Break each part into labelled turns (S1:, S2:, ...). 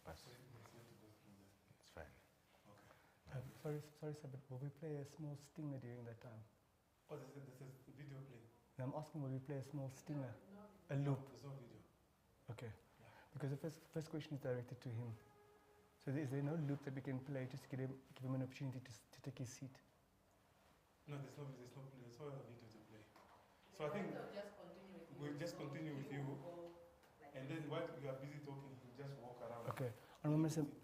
S1: But
S2: So it's not to go through that.
S1: it's fine.
S2: Okay.
S3: Sorry, sir, but will we play a small stinger during that time?
S2: Oh, this is video play.
S3: And I'm asking, will we play a small stinger? A
S2: No,
S3: loop?
S2: there's no video.
S3: Okay.
S2: Yeah.
S3: Because the first question is directed to him. So is there no loop that we can play just to give him an opportunity to take his seat?
S2: No, there's no video to play. So I think we'll just continue with you, and then while you are busy talking, he'll just walk around.
S3: Okay.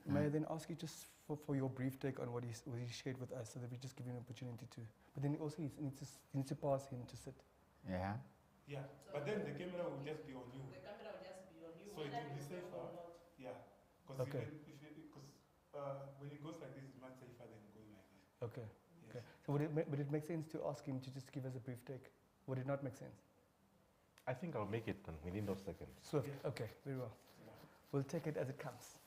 S3: May I then ask you just for your brief take on what he shared with us, so that we just give you an opportunity to. But then also he needs to pass him to sit.
S1: Yeah.
S2: Yeah, but then the camera will just be on you.
S4: The camera will just be on you.
S2: So it will be safer. Yeah, because
S3: Okay.
S2: when it goes like this, it's much safer than going like this.
S3: Okay.
S2: Yes.
S3: Okay. So would it make sense to ask him to just give us a brief take? Would it not make sense?
S1: I think I'll make it within those seconds.
S3: Swift.
S2: Yes.
S3: Okay. Very well.
S2: Yeah.
S3: We'll take it as it comes.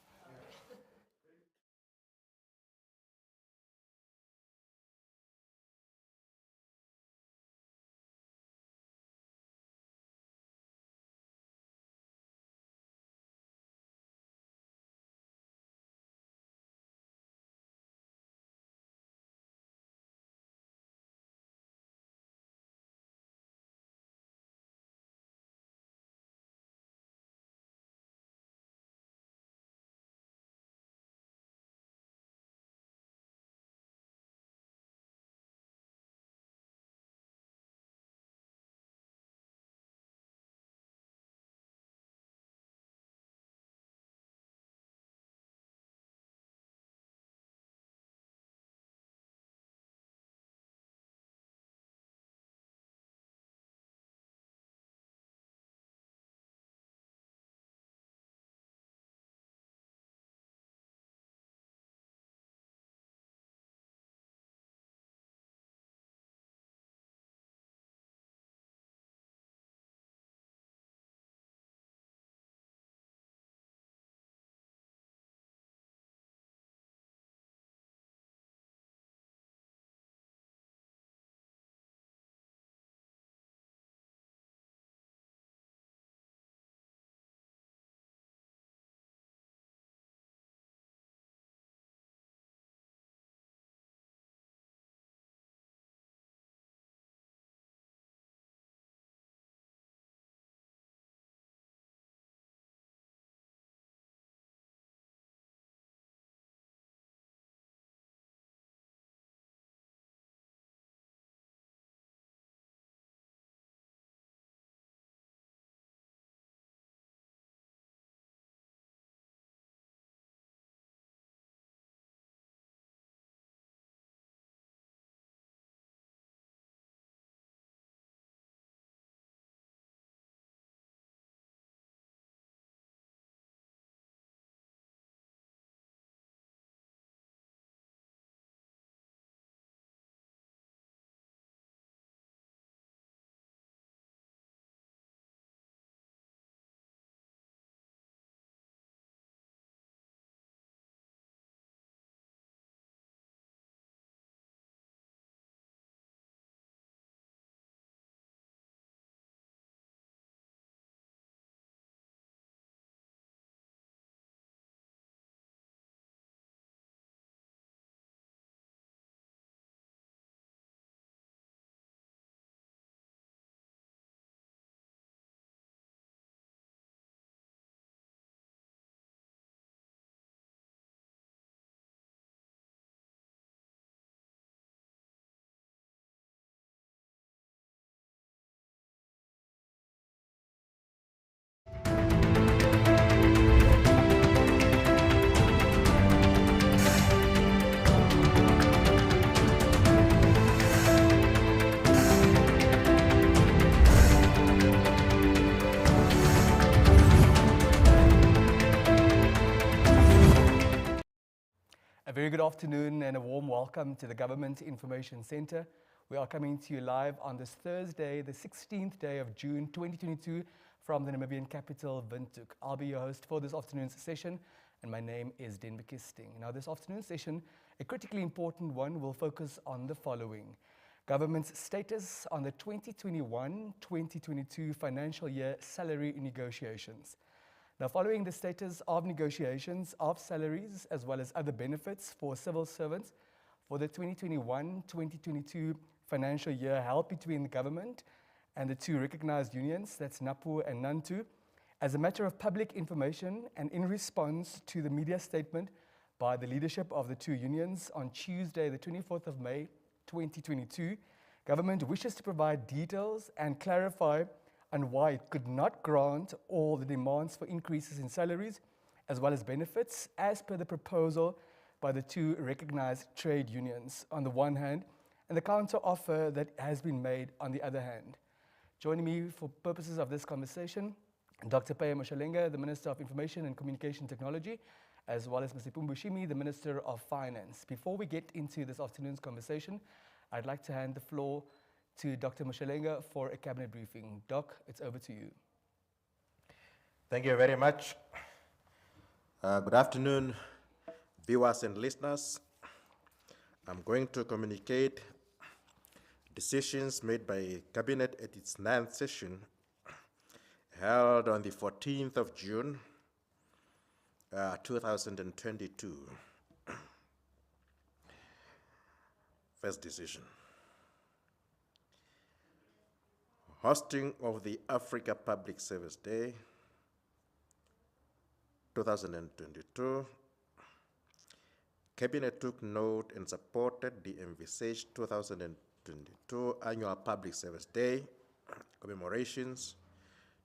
S3: A very good afternoon and a warm welcome to the Government Information Centre. We are coming to you live on this Thursday, the 16th day of June 2022 from the Namibian capital, Windhoek. I'll be your host for this afternoon's session and my name is Denbeke Sting. Now this afternoon's session, a critically important one, will focus on the following. Government's status on the 2021-2022 financial year salary negotiations. Now, following the status of negotiations of salaries as well as other benefits for civil servants for the 2021-2022 financial year held between the government and the two recognized unions, that's NAPU and NANTU, as a matter of public information and in response to the media statement by the leadership of the two unions on Tuesday, the 24th of May, 2022, government wishes to provide details and clarify on why it could not grant all the demands for increases in salaries as well as benefits as per the proposal by the two recognized trade unions on the one hand and the counter offer that has been made on the other hand. Joining me for purposes of this conversation, Dr. Paya Moshalenga, the Minister of Information and Communication Technology, as well as Mr. Pumbushimi, the Minister of Finance. Before we get into this afternoon's conversation, I'd like to hand the floor to Dr. Moshalenga for a cabinet briefing. Doc, it's over to you.
S1: Thank you very much. Good afternoon, viewers and listeners. I'm going to communicate decisions made by Cabinet at its 9th session held on the 14th of June, 2022. First decision. Hosting of the Africa Public Service Day 2022. Cabinet took note and supported the envisaged 2022 Annual Public Service Day commemorations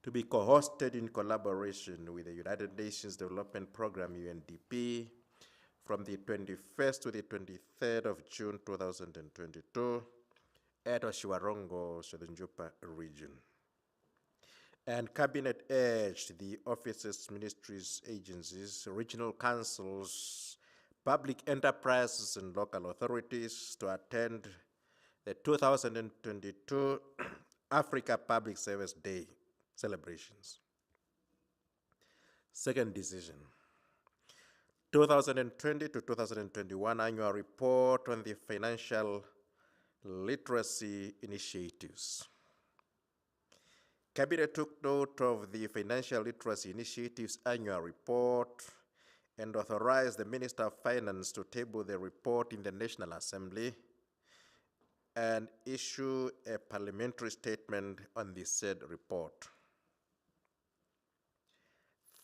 S1: to be co-hosted in collaboration with the United Nations Development Programme, UNDP, from the 21st to the 23rd of June 2022 at Oshiwarongo, Sodenjupa region. And Cabinet urged the offices, ministries, agencies, regional councils, public enterprises, and local authorities to attend the 2022 Africa Public Service Day celebrations. Second decision, 2020 to 2021 Annual Report on the Financial Literacy Initiatives. Cabinet took note of the Financial Literacy Initiatives Annual Report and authorized the Minister of Finance to table the report in the National Assembly and issue a parliamentary statement on the said report.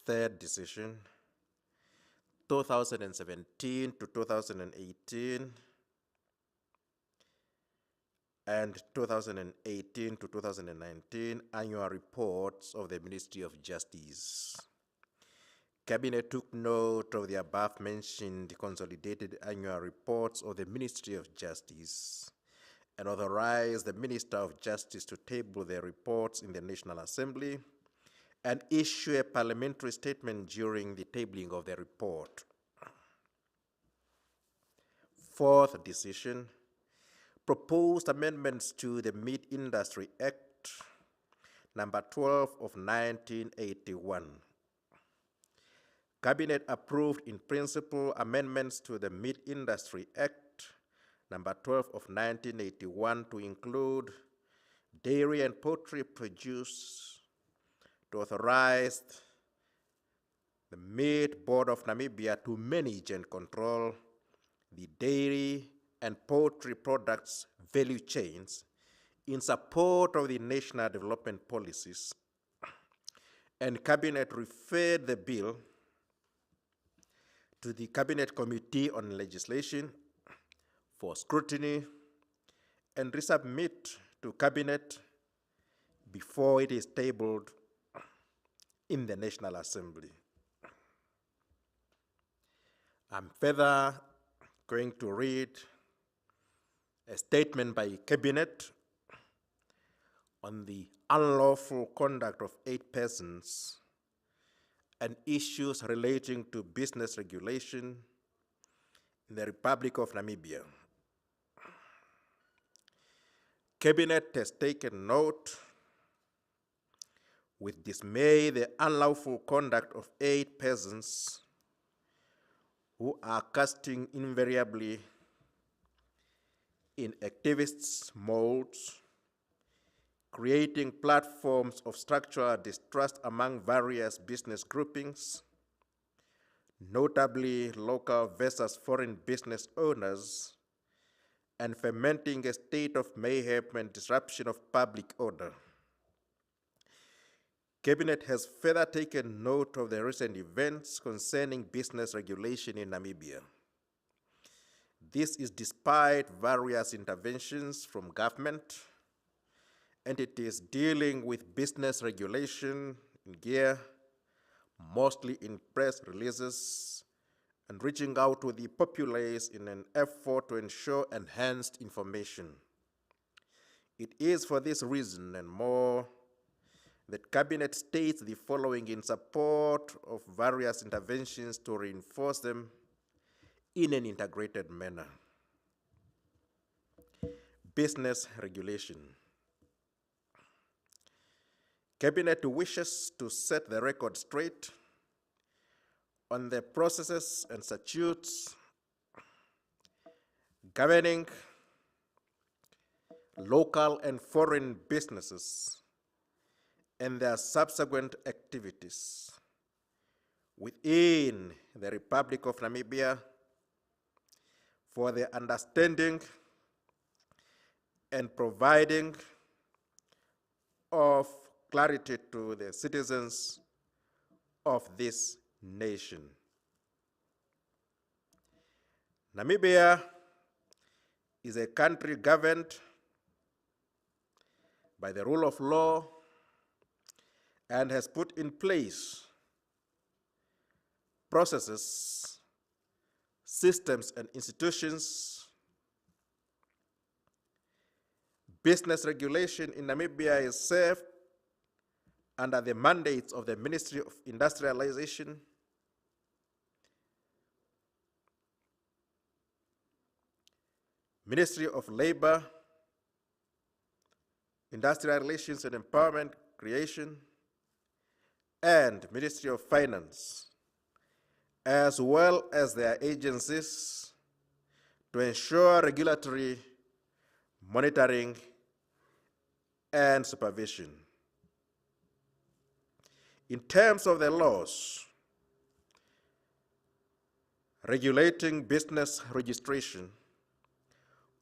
S1: Third decision, 2017 to 2018 and 2018 to 2019 annual reports of the Ministry of Justice. Cabinet took note of the above-mentioned consolidated annual reports of the Ministry of Justice and authorized the Minister of Justice to table their reports in the National Assembly and issue a parliamentary statement during the tabling of the report. Fourth decision, proposed amendments to the Meat Industry Act, number 12 of 1981. Cabinet approved in principle amendments to the Meat Industry Act, number 12 of 1981 to include dairy and poultry produce, to authorize the Meat Board of Namibia to manage and control the dairy and poultry products value chains in support of the national development policies, and Cabinet referred the bill to the Cabinet Committee on Legislation for scrutiny and resubmit to Cabinet before it is tabled in the National Assembly. I'm further going to read a statement by Cabinet on the unlawful conduct of 8 persons and issues relating to business regulation in the Republic of Namibia. Cabinet has taken note with dismay the unlawful conduct of 8 persons who are casting invariably in activists' modes creating platforms of structural distrust among various business groupings, notably local versus foreign business owners, and fermenting a state of mayhem and disruption of public order. Cabinet has further taken note of the recent events concerning business regulation in Namibia. This is despite various interventions from government, entities dealing with business regulation in gear, mostly in press releases, and reaching out to the populace in an effort to ensure enhanced information. It is for this reason and more that Cabinet states the following in support of various interventions to reinforce them in an integrated manner. Business regulation. Cabinet wishes to set the record straight on the processes and statutes governing local and foreign businesses and their subsequent activities within the Republic of Namibia for the understanding and providing of clarity to the citizens of this nation. Namibia is a country governed by the rule of law and has put in place processes, systems, and institutions. Business regulation in Namibia is served under the mandates of the Ministry of Industrialization, Ministry of Labor, Industrial Relations and Empowerment Creation, and Ministry of Finance, as well as their agencies, to ensure regulatory monitoring and supervision. In terms of the laws regulating business registration,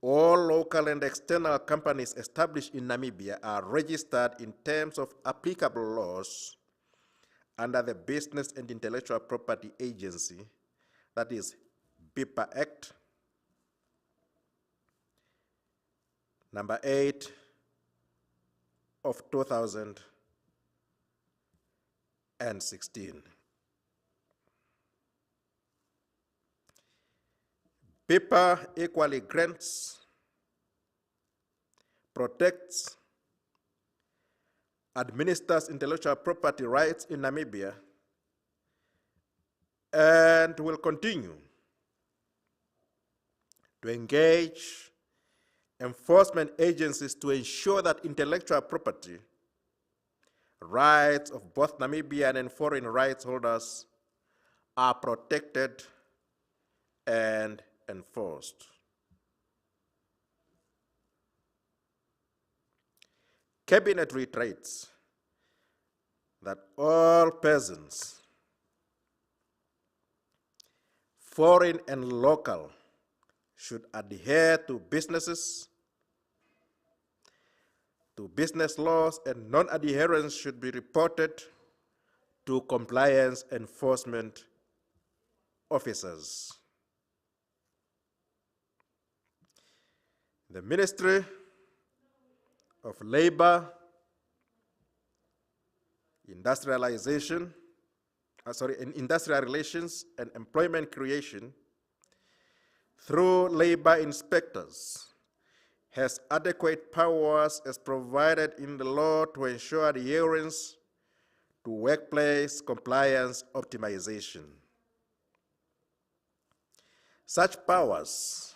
S1: all local and external companies established in Namibia are registered in terms of applicable laws under the Business and Intellectual Property Agency, that is BIPA Act, number 8 of 2016. BIPA equally grants, protects, administers intellectual property rights in Namibia, and will continue to engage enforcement agencies to ensure that intellectual property rights of both Namibian and foreign rights holders are protected and enforced. Cabinet reiterates that all persons, foreign and local, should adhere to business laws, and non-adherence should be reported to compliance enforcement officers. The Ministry of Labor, Industrial Relations and Employment Creation, through labor inspectors, has adequate powers as provided in the law to ensure adherence to workplace compliance optimization. Such powers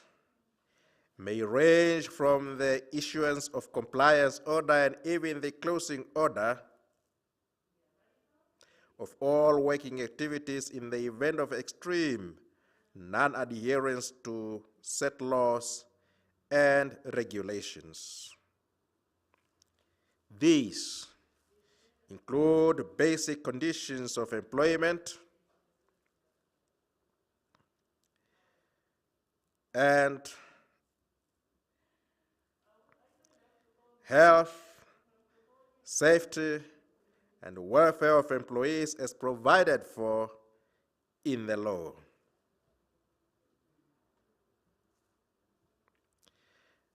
S1: may range from the issuance of compliance order and even the closing order of all working activities in the event of extreme non-adherence to set laws and regulations. These include basic conditions of employment and health, safety, and welfare of employees as provided for in the law.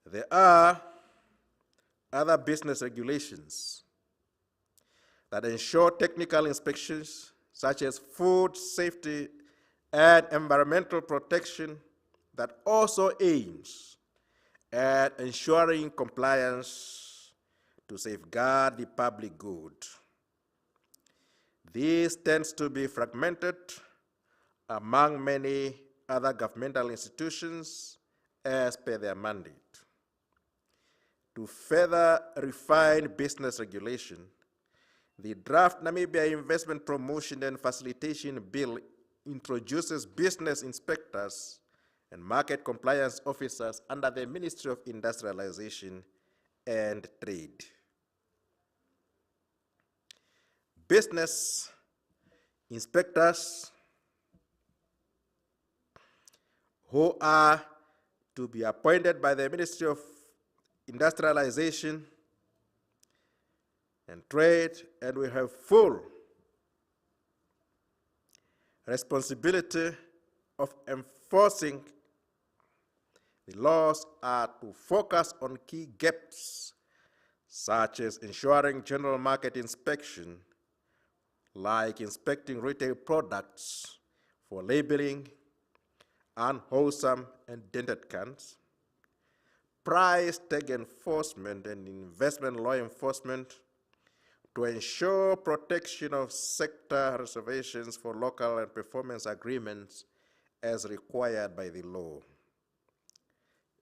S1: There are other business regulations that ensure technical inspections, such as food safety and environmental protection, that also aims at ensuring compliance to safeguard the public good. This tends to be fragmented among many other governmental institutions as per their mandate. To further refine business regulation, the draft Namibia Investment Promotion and Facilitation Bill introduces business inspectors and market compliance officers under the Ministry of Industrialization and Trade. Business inspectors who are to be appointed by the Ministry of Industrialization and Trade, and we have full responsibility of enforcing the laws, are to focus on key gaps, such as ensuring general market inspection, like inspecting retail products for labeling, unwholesome and dented cans, price tag enforcement and investment law enforcement, to ensure protection of sector reservations for local and performance agreements as required by the law.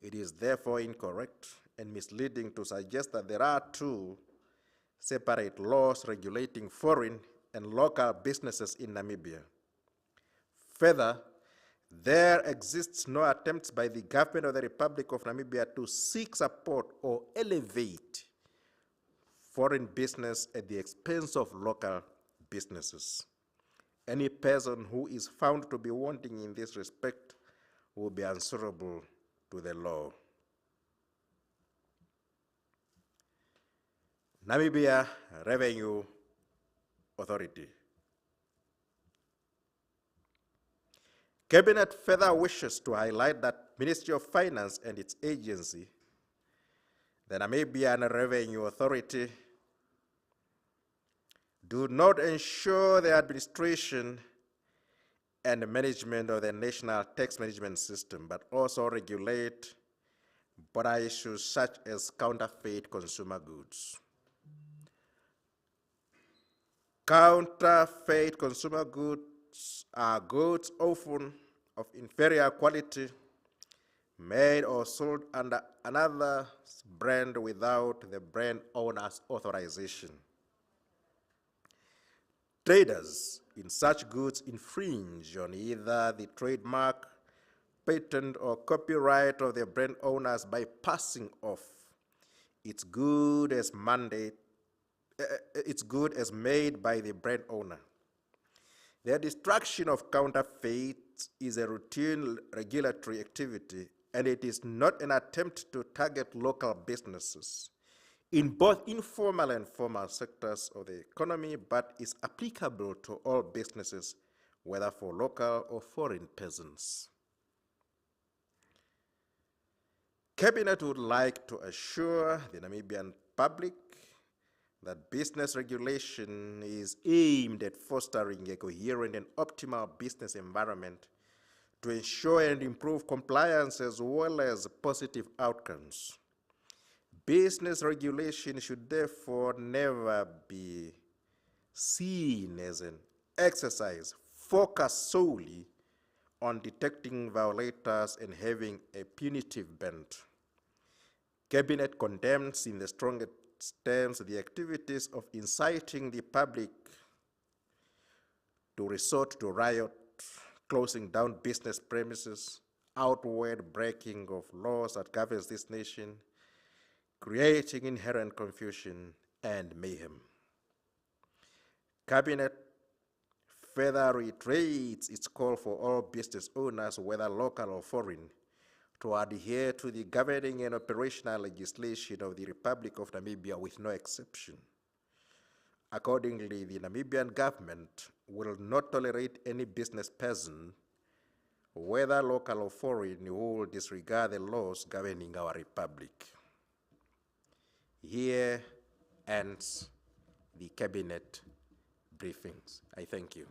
S1: It is therefore incorrect and misleading to suggest that there are two separate laws regulating foreign and local businesses in Namibia. Further, there exists no attempts by the government of the Republic of Namibia to seek support or elevate foreign business at the expense of local businesses. Any person who is found to be wanting in this respect will be answerable to the law. Namibia Revenue Authority. Cabinet further wishes to highlight that Ministry of Finance and its agency, the Namibian Revenue Authority, do not ensure the administration and management of the national tax management system, but also regulate broader issues such as counterfeit consumer goods. Counterfeit consumer goods are goods often of inferior quality, made or sold under another brand without the brand owner's authorization. Traders in such goods infringe on either the trademark, patent, or copyright of the brand owners by passing off its good as made by the brand owner. The destruction of counterfeits is a routine regulatory activity, and it is not an attempt to target local businesses in both informal and formal sectors of the economy, but is applicable to all businesses, whether for local or foreign persons. Cabinet would like to assure the Namibian public that business regulation is aimed at fostering a coherent and optimal business environment to ensure and improve compliance as well as positive outcomes. Business regulation should therefore never be seen as an exercise focused solely on detecting violators and having a punitive bent. Cabinet condemns in the strongest terms the activities of inciting the public to resort to riot, closing down business premises, outward breaking of laws that governs this nation, creating inherent confusion, and mayhem. Cabinet further reiterates its call for all business owners, whether local or foreign, to adhere to the governing and operational legislation of the Republic of Namibia with no exception. Accordingly, the Namibian government will not tolerate any business person, whether local or foreign, who will disregard the laws governing our republic. Here ends the cabinet briefings. I thank you.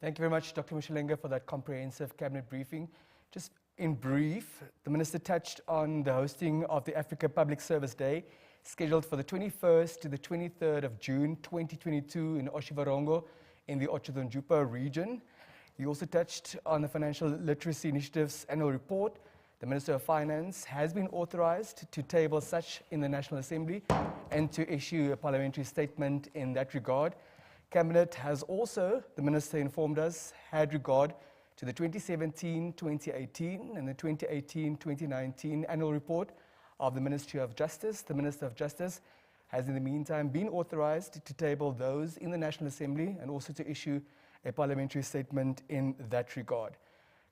S3: Thank you very much, Dr. Moshelenga, for that comprehensive cabinet briefing. Just in brief, the Minister touched on the hosting of the Africa Public Service Day, scheduled for the 21st to the 23rd of June 2022 in Oshivarongo in the Otjozondjupa region. He also touched on the Financial Literacy Initiative's annual report. The Minister of Finance has been authorized to table such in the National Assembly and to issue a parliamentary statement in that regard. Cabinet has also, the Minister informed us, had regard to the 2017-2018 and the 2018-2019 annual report of the Ministry of Justice. The Minister of Justice has in the meantime been authorized to table those in the National Assembly and also to issue a parliamentary statement in that regard.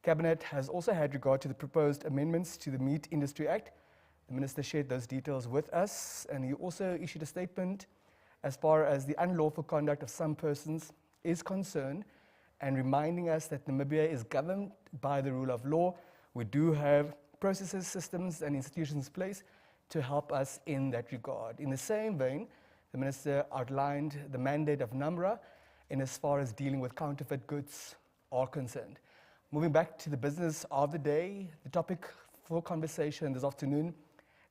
S3: Cabinet has also had regard to the proposed amendments to the Meat Industry Act. The Minister shared those details with us, and he also issued a statement as far as the unlawful conduct of some persons is concerned, and reminding us that Namibia is governed by the rule of law. We do have processes, systems, and institutions in place to help us in that regard. In the same vein, the Minister outlined the mandate of NAMRA in as far as dealing with counterfeit goods are concerned. Moving back to the business of the day, the topic for conversation this afternoon,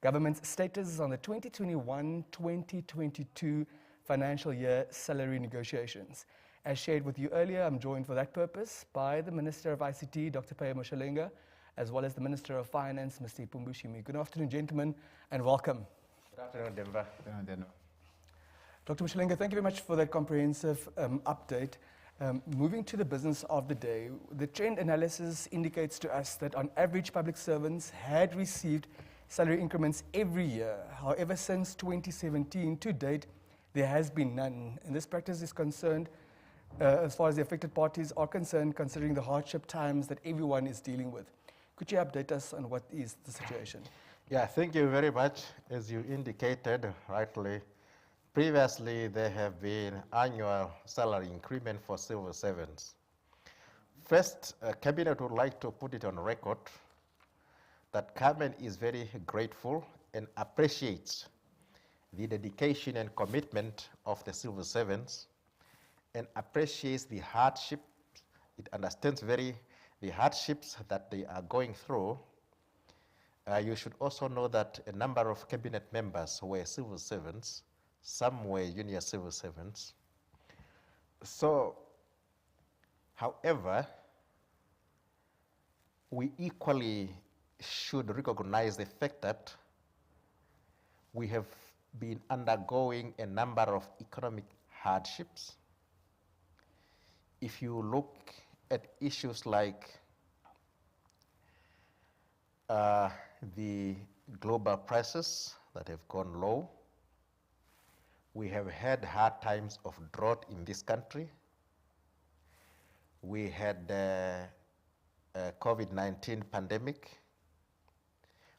S3: government's status on the 2021-2022 financial year salary negotiations. As shared with you earlier, I'm joined for that purpose by the Minister of ICT, Dr. Paya Moshelenga, as well as the Minister of Finance, Mr. Ipumbushimi. Good afternoon, gentlemen, and welcome.
S1: Good afternoon, Denver.
S3: Dr. Moshelenga, thank you very much for that comprehensive update. Moving to the business of the day, the trend analysis indicates to us that on average public servants had received salary increments every year. However, since 2017 to date, there has been none. And this practice is concerned as far as the affected parties are concerned, considering the hardship times that everyone is dealing with. Could you update us on what is the situation?
S4: Yeah, thank you very much. As you indicated rightly, previously there have been annual salary increment for civil servants. First, Cabinet would like to put it on record that Cabinet is very grateful and appreciates the dedication and commitment of the civil servants and appreciates the hardship. It understands the hardships that they are going through. You should also know that a number of cabinet members were civil servants, some were junior civil servants. So, however, we equally should recognize the fact that we have been undergoing a number of economic hardships. If you look at issues like the global prices that have gone low, we have had hard times of drought in this country. We had COVID-19 pandemic.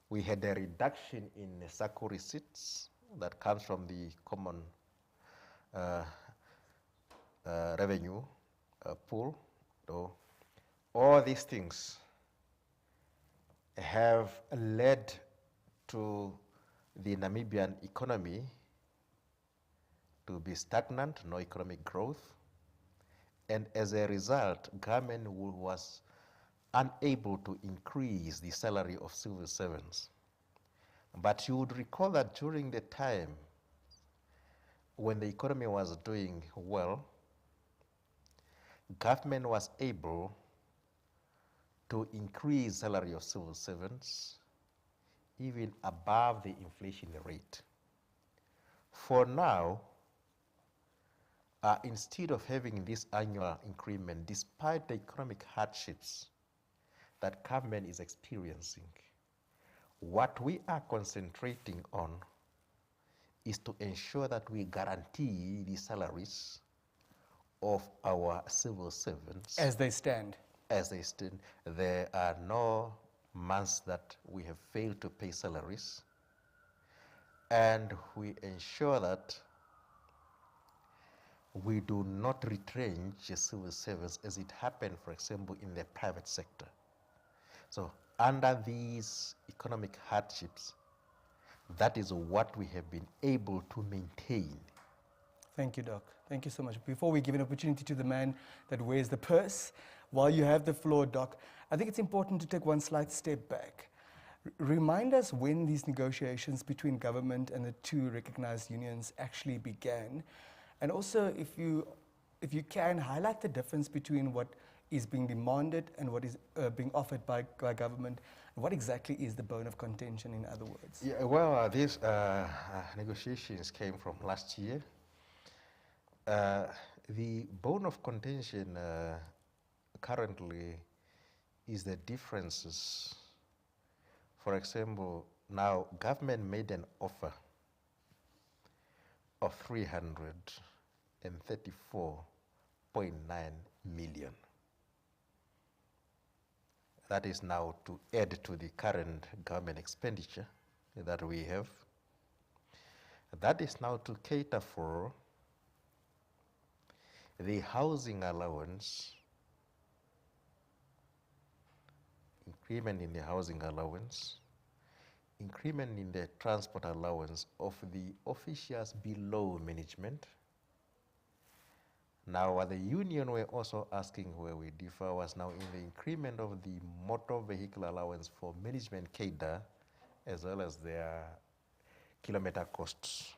S4: We had a reduction in SACCO receipts that comes from the common revenue pool. So all these things have led to the Namibian economy to be stagnant, no economic growth, and as a result, government was unable to increase the salary of civil servants. But you would recall that during the time when the economy was doing well, government was able to increase salary of civil servants even above the inflation rate. For now, instead of having this annual increment, despite the economic hardships that government is experiencing, what we are concentrating on is to ensure that we guarantee the salaries of our civil servants.
S3: As they stand.
S4: As they stand. There are no months that we have failed to pay salaries. And we ensure that we do not retrench civil servants as it happened, for example, in the private sector. So under these economic hardships, that is what we have been able to maintain.
S3: Thank you, Doc. Thank you so much. Before we give an opportunity to the man that wears the purse, while you have the floor, Doc, I think it's important to take one slight step back. Remind us when these negotiations between government and the two recognized unions actually began. And also, if you can, highlight the difference between what is being demanded and what is being offered by government. What exactly is the bone of contention, in other words?
S4: Yeah, well, these negotiations came from last year. The bone of contention currently is the differences. For example, now government made an offer of 334.9 million. That is now to add to the current government expenditure that we have. That is now to cater for the housing allowance, increment in the housing allowance, increment in the transport allowance of the officials below management. Now, what the union were also asking, where we differ, was now in the increment of the motor vehicle allowance for management cadre, as well as their kilometer costs.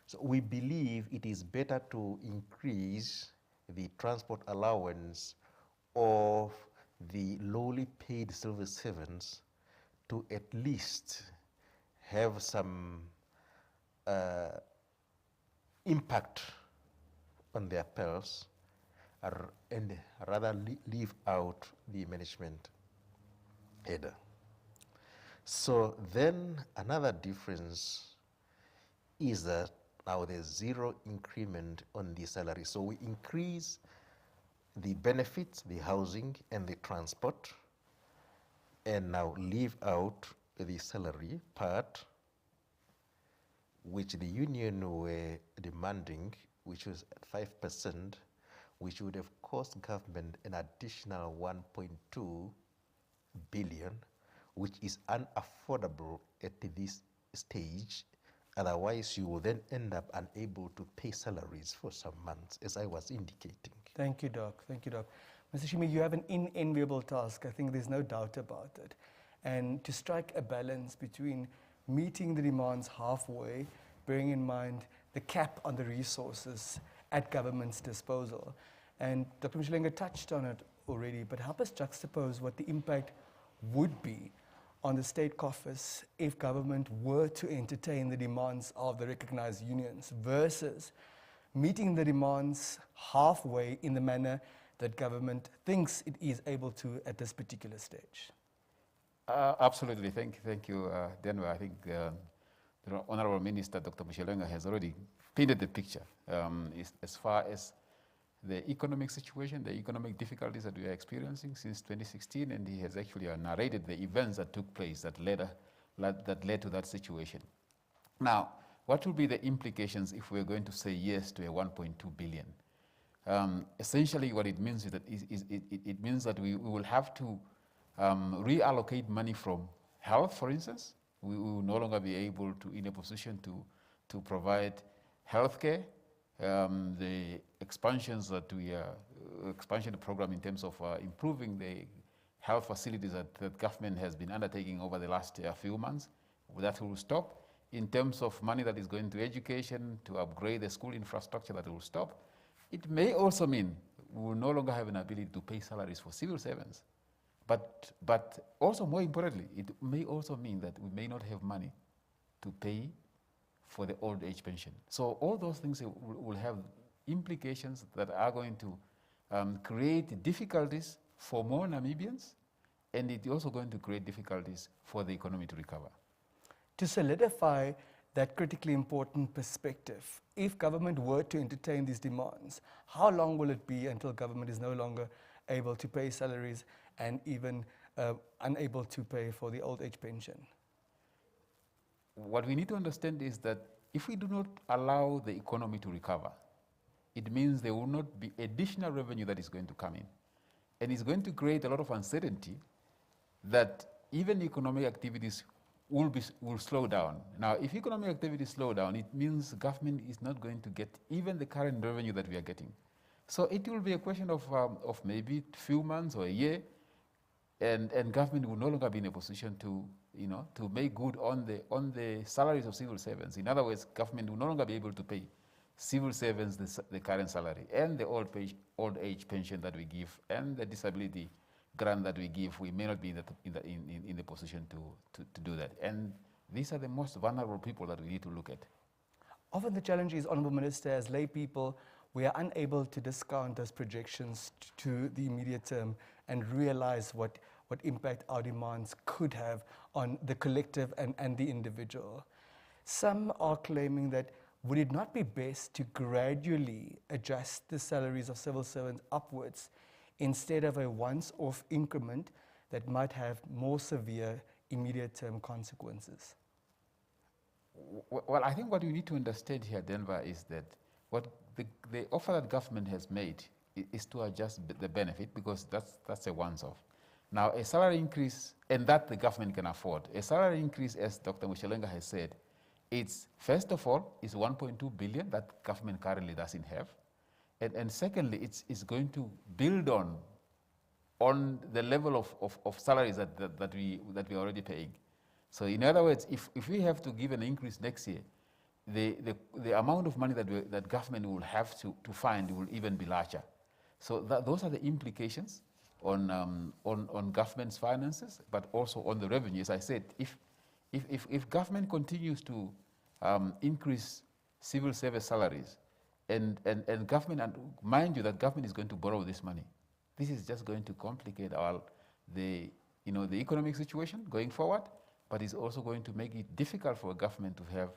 S4: So we believe it is better to increase the transport allowance of the lowly paid civil servants to at least have some impact on their pulse, and rather leave out the management header. So then another difference is that now there's zero increment on the salary. So we increase the benefits, the housing and the transport, and now leave out the salary part, which the union were demanding, which was at 5%, which would have cost government an additional 1.2 billion, which is unaffordable at this stage. Otherwise, you will then end up unable to pay salaries for some months, as I was indicating.
S3: Thank you, Doc. Thank you, Doc. Mr. Shimi, you have an unenviable task. I think there's no doubt about it. And to strike a balance between meeting the demands halfway, bearing in mind the cap on the resources at government's disposal. And Dr. Mshilenga touched on it already, but help us juxtapose what the impact would be on the state coffers if government were to entertain the demands of the recognized unions versus meeting the demands halfway in the manner that government thinks it is able to at this particular stage.
S5: Absolutely. Thank you, Denver. I think the Honorable Minister, Dr. Mshilenga, has already painted the picture as far as the economic situation, the economic difficulties that we are experiencing since 2016, and he has actually narrated the events that took place that led to that situation. Now, what will be the implications if we're going to say yes to a 1.2 billion? Essentially, what it means is that it means that we will have to reallocate money from health, for instance. We will no longer be able to, in a position to provide health care. The expansions that expansion program in terms of improving the health facilities that government has been undertaking over the last few months, that will stop. In terms of money that is going to education, to upgrade the school infrastructure, that will stop. It may also mean we will no longer have an ability to pay salaries for civil servants. But also, more importantly, it may also mean that we may not have money to pay for the old age pension. So all those things will have implications that are going to create difficulties for more Namibians, and it's also going to create difficulties for the economy to recover.
S3: To solidify that critically important perspective. If government were to entertain these demands, how long will it be until government is no longer able to pay salaries and even unable to pay for the old age pension?
S5: What we need to understand is that if we do not allow the economy to recover, it means there will not be additional revenue that is going to come in. And it's going to create a lot of uncertainty that even economic activities will slow down. Now, if economic activities slow down, it means government is not going to get even the current revenue that we are getting. So it will be a question of maybe a few months or a year, and government will no longer be in a position to, to make good on the salaries of civil servants. In other words, government will no longer be able to pay civil servants the current salary and the old age pension that we give and the disability grant that we give. We may not be in the position to do that. And these are the most vulnerable people that we need to look at.
S3: Often the challenge is, Honourable Minister, as lay people, we are unable to discount those projections to the immediate term and realize what impact our demands could have on the collective and the individual. Some are claiming that would it not be best to gradually adjust the salaries of civil servants upwards instead of a once-off increment that might have more severe immediate-term consequences?
S5: Well, I think what you need to understand here, Denver, is that what the offer that government has made is to adjust the benefit, because that's a once-off. Now, a salary increase, and that the government can afford. A salary increase, as Dr. Moshelenga has said, it's, first of all, is 1.2 billion that government currently doesn't have. And secondly, it's going to build on the level of salaries that we are already paying. So in other words, if we have to give an increase next year, the amount of money that government will have to find will even be larger. So those are the implications on government's finances, but also on the revenue. As I said, if government continues to increase civil service salaries, and government, and mind you that government is going to borrow this money, this is just going to complicate the economic situation going forward, but it's also going to make it difficult for a government to have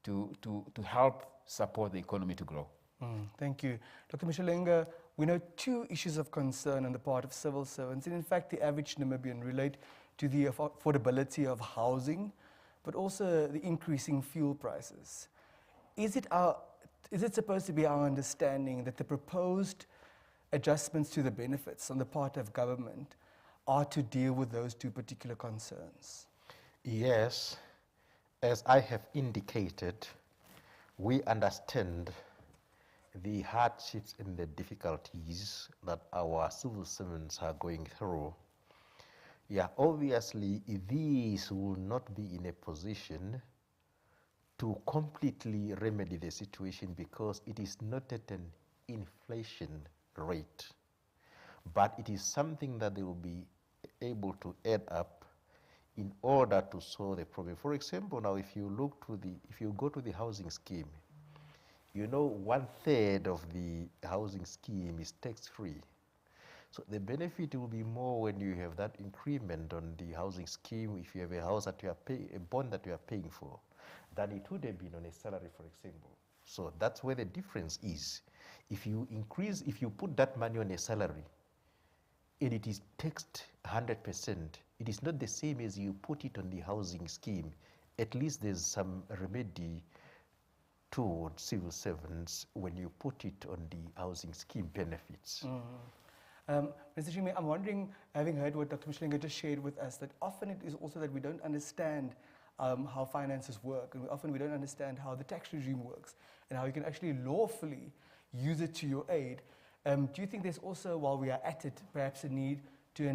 S5: to help support the economy to grow.
S3: Thank you. Dr. Moshelenga, we know two issues of concern on the part of civil servants, and in fact the average Namibian, relate to the affordability of housing, but also the increasing fuel prices. Is it supposed to be our understanding that the proposed adjustments to the benefits on the part of government are to deal with those two particular concerns?
S4: Yes, as I have indicated, we understand the hardships and the difficulties that our civil servants are going through. Yeah, obviously, these will not be in a position to completely remedy the situation because it is not at an inflation rate, but it is something that they will be able to add up in order to solve the problem. For example, now if you go to the housing scheme, 1/3 of the housing scheme is tax-free. So the benefit will be more when you have that increment on the housing scheme, if you have a house that you are paying, a bond that you are paying for, than it would have been on a salary, for example. So that's where the difference is. If you put that money on a salary, and it is taxed 100%, it is not the same as you put it on the housing scheme. At least there's some remedy towards civil servants when you put it on the housing scheme benefits.
S3: Mr. Shimi, I'm wondering, having heard what Dr. Moshelenga just shared with us, that often it is also that we don't understand how finances work, and often we don't understand how the tax regime works and how you can actually lawfully use it to your aid. Do you think there's also, while we are at it, perhaps a need to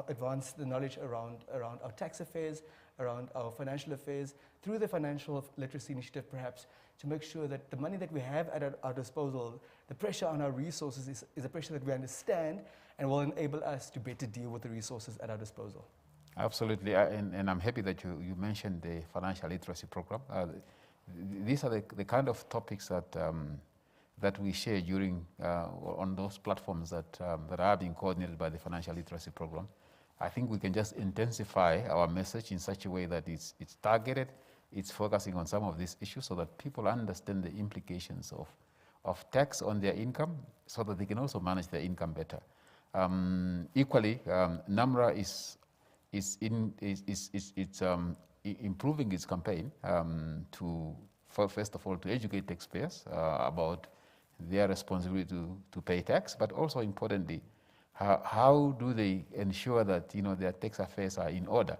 S3: advance the knowledge around our tax affairs, around our financial affairs, through the Financial Literacy Initiative perhaps, to make sure that the money that we have at our disposal, the pressure on our resources is a pressure that we understand and will enable us to better deal with the resources at our disposal?
S5: Absolutely, and I'm happy that you mentioned the financial literacy program. These are the kind of topics that we share during on those platforms that are being coordinated by the financial literacy program. I think we can just intensify our message in such a way that it's targeted, it's focusing on some of these issues so that people understand the implications of tax on their income so that they can also manage their income better. Equally, NAMRA is improving its campaign first of all, to educate taxpayers about their responsibility to pay tax, but also importantly, how do they ensure that their tax affairs are in order,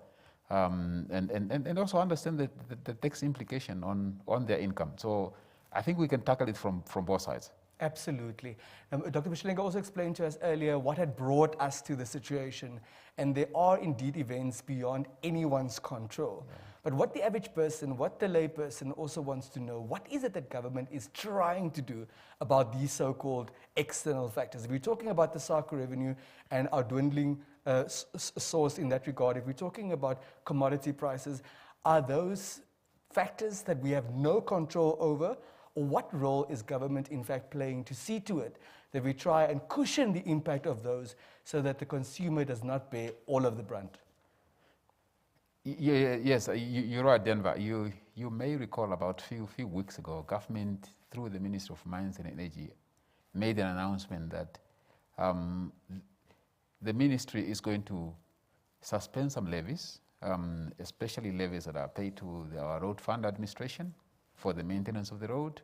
S5: and also understand the tax implication on their income. So I think we can tackle it from both sides.
S3: Absolutely. Dr. Moshelenga also explained to us earlier what had brought us to the situation, and there are indeed events beyond anyone's control. Yeah. But what the average person, what the lay person also wants to know, what is it that government is trying to do about these so-called external factors? If we're talking about the SACU revenue and our dwindling source in that regard, if we're talking about commodity prices, are those factors that we have no control over? Or what role is government in fact playing to see to it that we try and cushion the impact of those so that the consumer does not bear all of the brunt?
S5: Yes, you're right, Denver. You may recall about few weeks ago, government, through the Ministry of Mines and Energy, made an announcement that the ministry is going to suspend some levies, especially levies that are paid to our road fund administration for the maintenance of the road,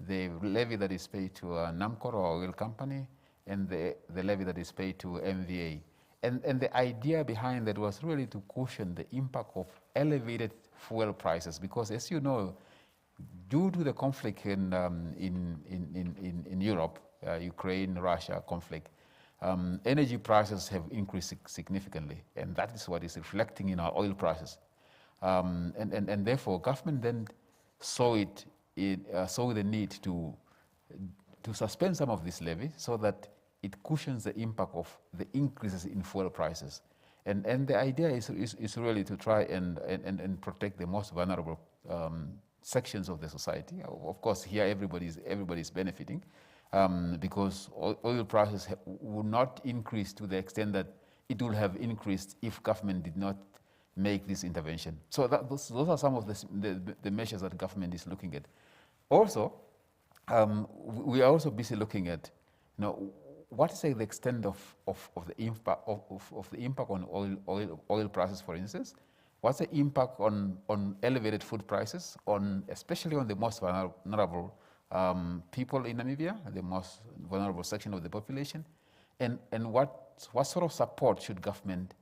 S5: the levy that is paid to NAMCOR, or oil company, and the levy that is paid to MVA. And the idea behind that was really to cushion the impact of elevated fuel prices, because as you know, due to the conflict in Europe, Ukraine-Russia conflict, energy prices have increased significantly, and that is what is reflecting in our oil prices. And therefore, government then saw the need to suspend some of this levy so that it cushions the impact of the increases in fuel prices. And the idea is really to try and protect the most vulnerable sections of the society. Of course, here everybody's benefiting because oil prices will not increase to the extent that it would have increased if government did not make this intervention. So those are some of the measures that government is looking at. Also, we are also busy looking at, what is the extent of the impact on oil prices, for instance? What's the impact on elevated food prices, especially on the most vulnerable people in Namibia, the most vulnerable section of the population, and what sort of support should government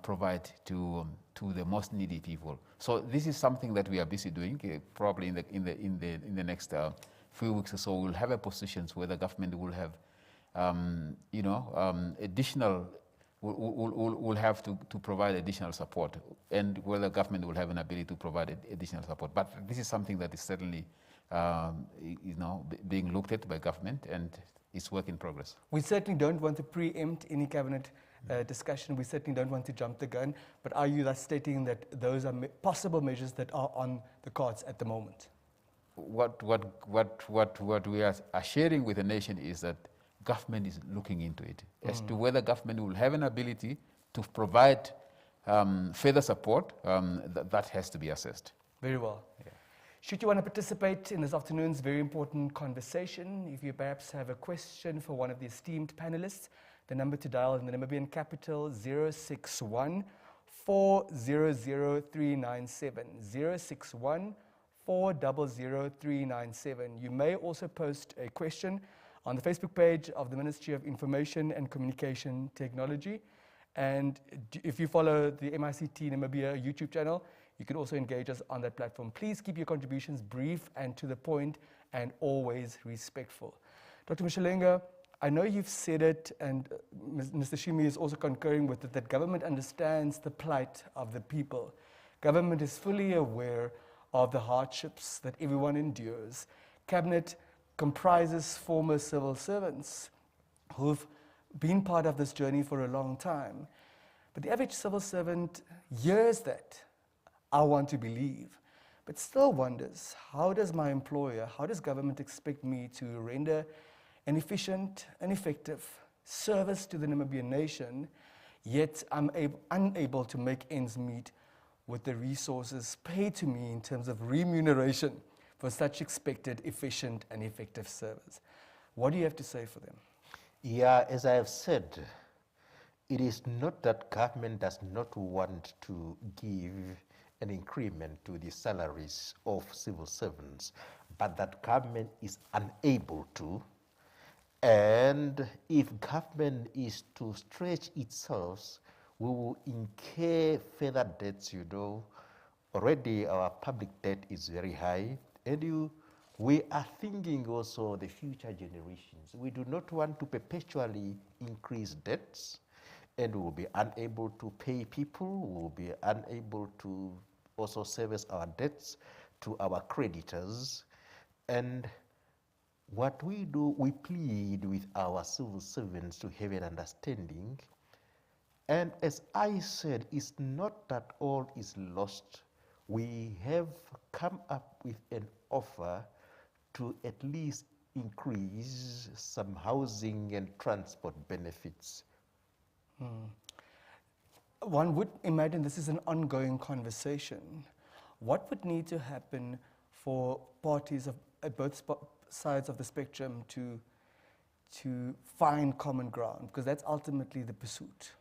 S5: provide to the most needy people? So this is something that we are busy doing. Probably in the next few weeks or so, we'll have a positions where the government will have additional. We'll have to provide additional support, and whether government will have an ability to provide additional support. But this is something that is certainly being looked at by government, and it's work in progress.
S3: We certainly don't want to preempt any cabinet discussion. We certainly don't want to jump the gun. But are you thus stating that those are possible measures that are on the cards at the moment?
S5: What we are sharing with the nation is that government is looking into it as to whether government will have an ability to provide further support. That has to be assessed.
S3: Very well. Yeah. Should you want to participate in this afternoon's very important conversation, if you perhaps have a question for one of the esteemed panelists, the number to dial in the Namibian capital, 061 400 397, 061 400 397. You may also post a question on the Facebook page of the Ministry of Information and Communication Technology. And if you follow the MICT Namibia YouTube channel, you can also engage us on that platform. Please keep your contributions brief and to the point and always respectful. Dr. Moshelenga, I know you've said it, and Mr. Shimi is also concurring with it, that government understands the plight of the people. Government is fully aware of the hardships that everyone endures. Cabinet comprises former civil servants who've been part of this journey for a long time. But the average civil servant hears that, I want to believe, but still wonders, how does my employer, how does government expect me to render an efficient and effective service to the Namibian nation, yet I'm unable to make ends meet with the resources paid to me in terms of remuneration for such expected, efficient, and effective service. What do you have to say for them?
S4: Yeah, as I have said, it is not that government does not want to give an increment to the salaries of civil servants, but that government is unable to. And if government is to stretch itself, we will incur further debts, you know. Already our public debt is very high, and we are thinking also the future generations. We do not want to perpetually increase debts, and we will be unable to pay people, we will be unable to also service our debts to our creditors. And what we do, we plead with our civil servants to have an understanding. And as I said, it's not that all is lost. We have come up with an offer to at least increase some housing and transport benefits.
S3: One would imagine this is an ongoing conversation. What would need to happen for parties at both sides of the spectrum to find common ground? Because that's ultimately the pursuit.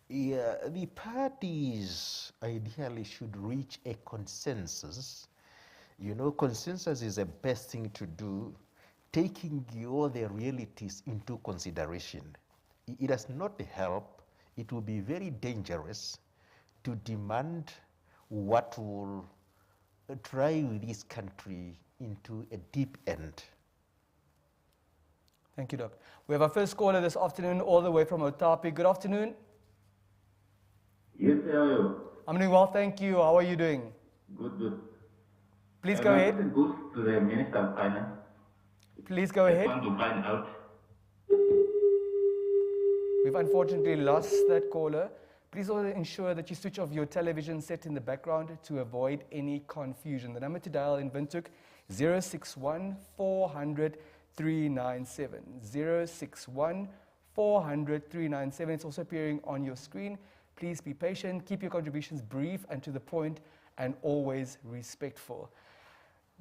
S4: Yeah, the parties ideally should reach a consensus. You know, consensus is the best thing to do, taking all the realities into consideration. It does not help. It will be very dangerous to demand what will drive this country into a deep end.
S3: Thank you, Doc. We have our first caller this afternoon, all the way from Otapi. Good afternoon.
S6: Yes, how are you?
S3: I'm doing well, thank you. How are you doing?
S6: Good, good.
S3: Please go ahead.
S6: My question goes to the Minister of Finance.
S3: Please go
S6: I
S3: ahead.
S6: want to find out.
S3: We've unfortunately lost that caller. Please also ensure that you switch off your television set in the background to avoid any confusion. The number to dial in Windhoek, 061 400 397. 061 400 397. It's also appearing on your screen. Please be patient, keep your contributions brief and to the point, and always respectful.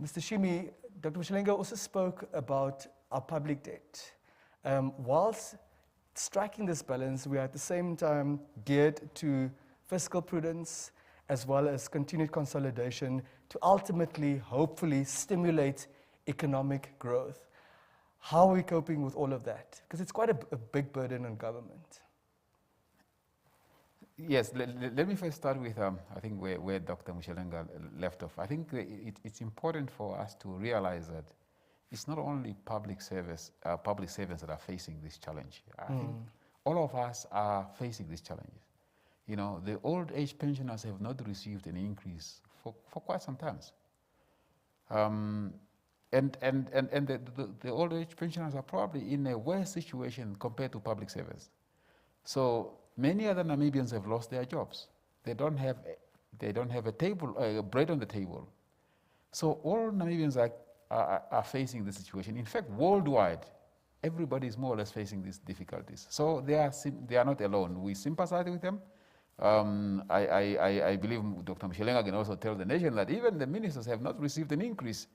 S3: Mr. Shimi, Dr. Mshilenga also spoke about our public debt. Whilst striking this balance, we are at the same time geared to fiscal prudence as well as continued consolidation to ultimately, hopefully, stimulate economic growth. How are we coping with all of that? Because it's quite a big burden on government.
S5: Yes, let me first start with, I think, where Dr. Mshilenga left off. I think it's important for us to realize that it's not only public servants that are facing this challenge. I think all of us are facing these challenges. You know, the old age pensioners have not received an increase for quite some time. And the old age pensioners are probably in a worse situation compared to public servants. So many other Namibians have lost their jobs. They don't have a table, bread on the table. So all Namibians are facing this situation. In fact, worldwide, everybody is more or less facing these difficulties. So they are not alone. We sympathize with them. I believe Dr. Mshilenga can also tell the nation that even the ministers have not received an increase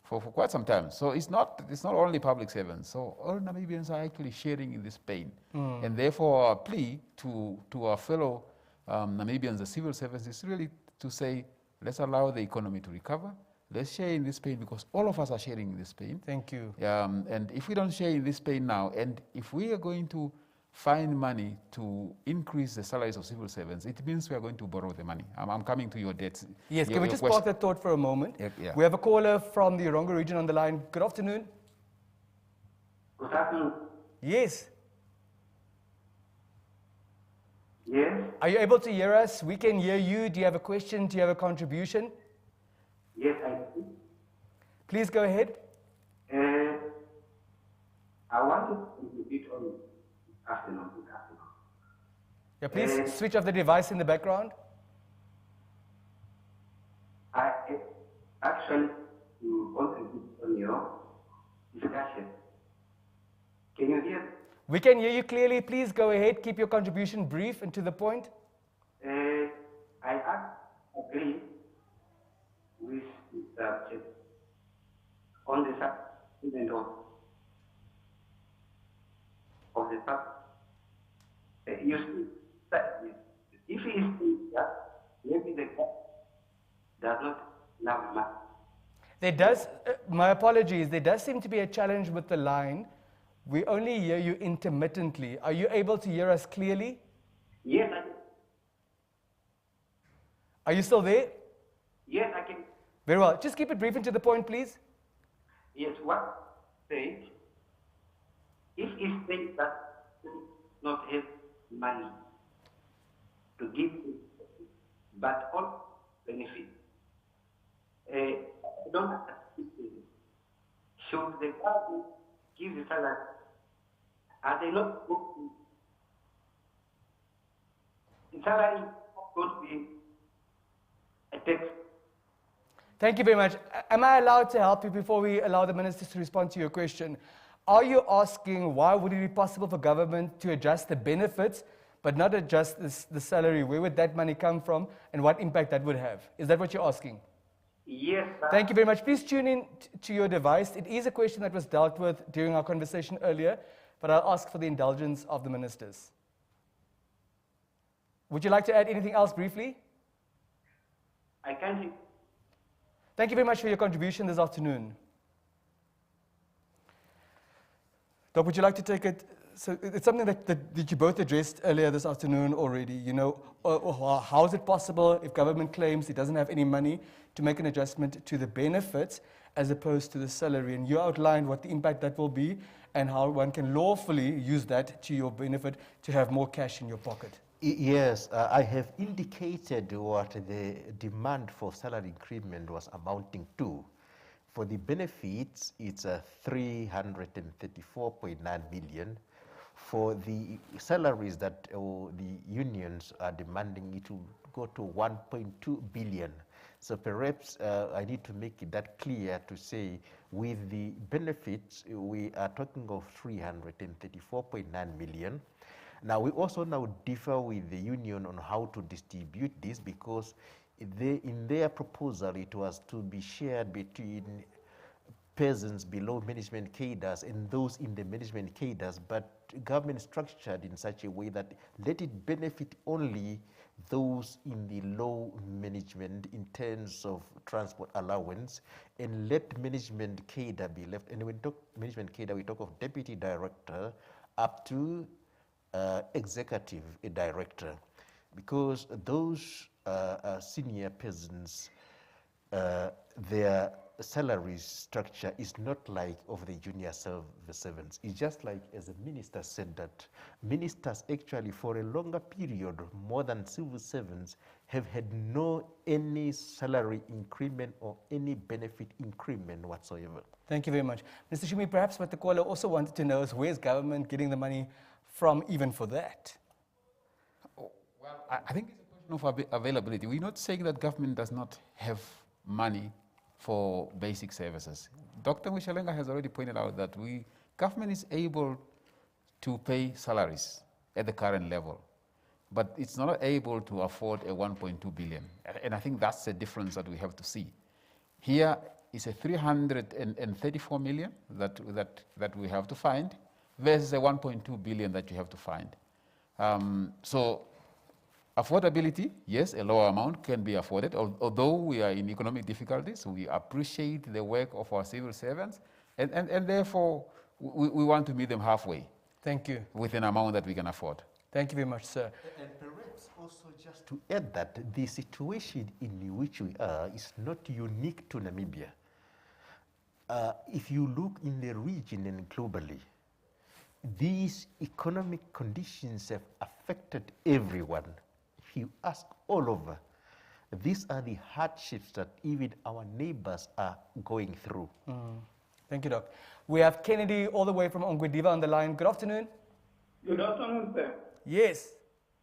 S5: for quite some time. So it's not only public servants. So all Namibians are actually sharing in this pain. And therefore our plea to our fellow Namibians, the civil servants, is really to say, let's allow the economy to recover. Let's share in this pain because all of us are sharing in this pain.
S3: Thank you.
S5: And if we don't share in this pain now, and if we are going to find money to increase the salaries of civil servants, it means we are going to borrow the money. I'm coming to your debts.
S3: Yes, can we just park that thought for a moment?
S5: Yeah.
S3: We have a caller from the Orongo region on the line. Good afternoon.
S6: Good afternoon.
S3: Yes.
S6: Yes.
S3: Are you able to hear us? We can hear you. Do you have a question? Do you have a contribution?
S6: Yes, I do.
S3: Please go ahead.
S6: I want to contribute on afternoon.
S3: Yeah, please switch off the device in the background.
S6: I actually contribute on your discussion. Can you hear?
S3: We can hear you clearly. Please go ahead. Keep your contribution brief and to the point.
S6: I agree with the subject on the subject of the fact. You see, that if he is that, maybe the does not love much.
S3: There does, my apologies, there does seem to be a challenge with the line. We only hear you intermittently. Are you able to hear us clearly?
S6: Yes, I can.
S3: Are you still there?
S6: Yes, I can.
S3: Very well. Just keep it brief and to the point, please.
S6: Yes, what said, if he says that he does not have money to give, but all benefit, I don't understand. Should the government give the salary? Are they not going to, the salary is not going to be a tax?
S3: Thank you very much. Am I allowed to help you before we allow the ministers to respond to your question? Are you asking why would it be possible for government to adjust the benefits but not adjust the salary? Where would that money come from and what impact that would have? Is that what you're asking?
S6: Yes, sir.
S3: Thank you very much. Please tune in to your device. It is a question that was dealt with during our conversation earlier, but I'll ask for the indulgence of the ministers. Would you like to add anything else briefly?
S6: I can't think.
S3: Thank you very much for your contribution this afternoon. Doc, would you like to take it? So it's something that you both addressed earlier this afternoon already. You know, how is it possible if government claims it doesn't have any money to make an adjustment to the benefits as opposed to the salary? And you outlined what the impact that will be and how one can lawfully use that to your benefit to have more cash in your pocket.
S4: Yes, I have indicated what the demand for salary increment was amounting to. For the benefits, it's 334.9 million. For the salaries that the unions are demanding, it will go to 1.2 billion. So perhaps I need to make it that clear to say with the benefits, we are talking of 334.9 million. Now, we also now differ with the union on how to distribute this because in their proposal, it was to be shared between persons below management cadres and those in the management cadres, but government structured in such a way that let it benefit only those in the low management in terms of transport allowance and let management cadre be left. And when we talk management cadre, we talk of deputy director up to executive director, because those senior persons, their salary structure is not like of the junior civil servants. It's just like, as the minister said, that ministers actually for a longer period, more than civil servants, have had any salary increment or any benefit increment whatsoever.
S3: Thank you very much. Mr. Shumi, perhaps what the caller also wanted to know is where's government getting the money from even for that?
S5: Well, I think it's a question of availability. We're not saying that government does not have money for basic services. Dr. Mshalenga has already pointed out that government is able to pay salaries at the current level, but it's not able to afford a 1.2 billion. And I think that's the difference that we have to see. Here is a 334 million that we have to find versus a 1.2 billion that you have to find. So affordability, yes, a lower amount can be afforded. Although we are in economic difficulties, we appreciate the work of our civil servants, and therefore we want to meet them halfway.
S3: Thank you.
S5: With an amount that we can afford.
S3: Thank you very much, sir.
S4: And perhaps also just to add that the situation in which we are is not unique to Namibia. If you look in the region and globally, these economic conditions have affected everyone. If you ask all over, these are the hardships that even our neighbors are going through.
S3: Thank you, Doc. We have Kennedy all the way from Ongwediva on the line. Good afternoon.
S7: Good afternoon, sir.
S3: Yes.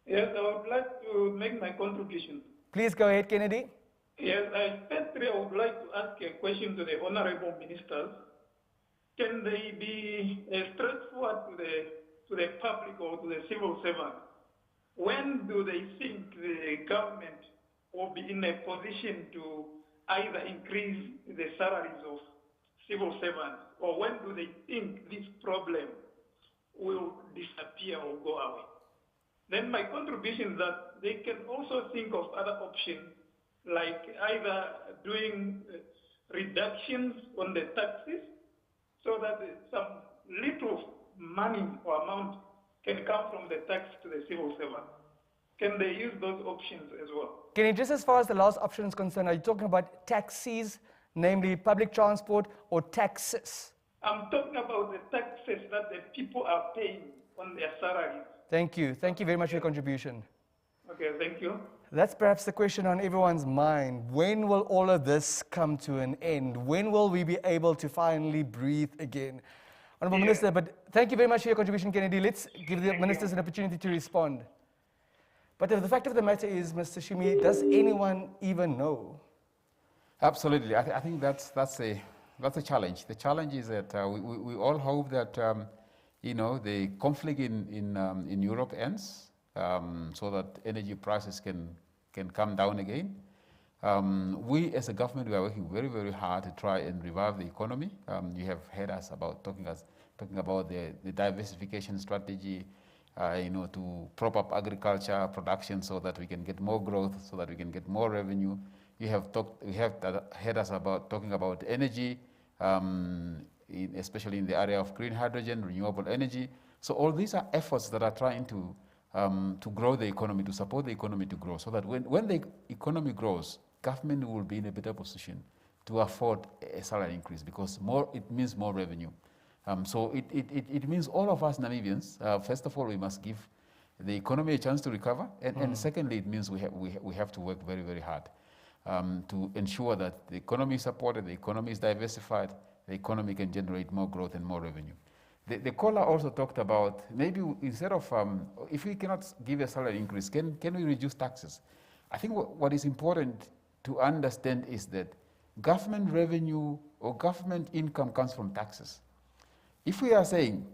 S7: Yes, I would like to make my contribution.
S3: Please go ahead, Kennedy.
S7: Yes, firstly, I would like to ask a question to the honorable ministers. Can they be straightforward to the public or to the civil servant? When do they think the government will be in a position to either increase the salaries of civil servants, or when do they think this problem will disappear or go away? Then my contribution is that they can also think of other options, like either doing reductions on the taxes so that some little money or amount can come from the tax to the civil servant. Can they use those options as well?
S3: Can you, just as far as the last option is concerned, are you talking about taxis, namely public transport, or taxes?
S7: I'm talking about the taxes that the people are paying on their salaries.
S3: Thank you. Thank you very much for your contribution.
S7: Okay, thank you.
S3: That's perhaps the question on everyone's mind. When will all of this come to an end? When will we be able to finally breathe again? Honourable Minister, but thank you very much for your contribution, Kennedy. Let's give the ministers an opportunity to respond. But the fact of the matter is, Mr. Shumi, does anyone even know?
S5: Absolutely. I think that's a challenge. The challenge is that we all hope that the conflict in Europe ends, so that energy prices can come down again. We as a government, we are working very, very hard to try and revive the economy. You have heard us about talking about the diversification strategy, to prop up agriculture production so that we can get more growth, so that we can get more revenue. You have heard us about talking about energy, especially in the area of green hydrogen, renewable energy. So all these are efforts that are trying to grow the economy, to support the economy to grow, so that when the economy grows, government will be in a better position to afford a salary increase, because it means more revenue. So it means all of us Namibians, first of all, we must give the economy a chance to recover, and secondly, it means we have to work very, very hard to ensure that the economy is supported, the economy is diversified, the economy can generate more growth and more revenue. The caller also talked about maybe instead of, if we cannot give a salary increase, can we reduce taxes? I think what is important to understand is that government revenue or government income comes from taxes. If we are saying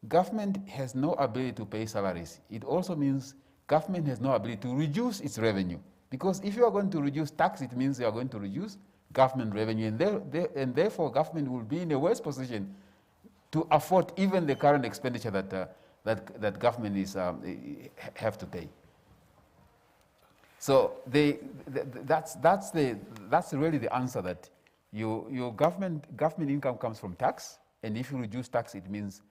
S5: government has no ability to pay salaries, it also means government has no ability to reduce its revenue. Because if you are going to reduce tax, it means you are going to reduce government revenue, and therefore government will be in a worse position to afford even the current expenditure that government is have to pay. So that's really the answer, that your government income comes from tax, and if you reduce tax, it means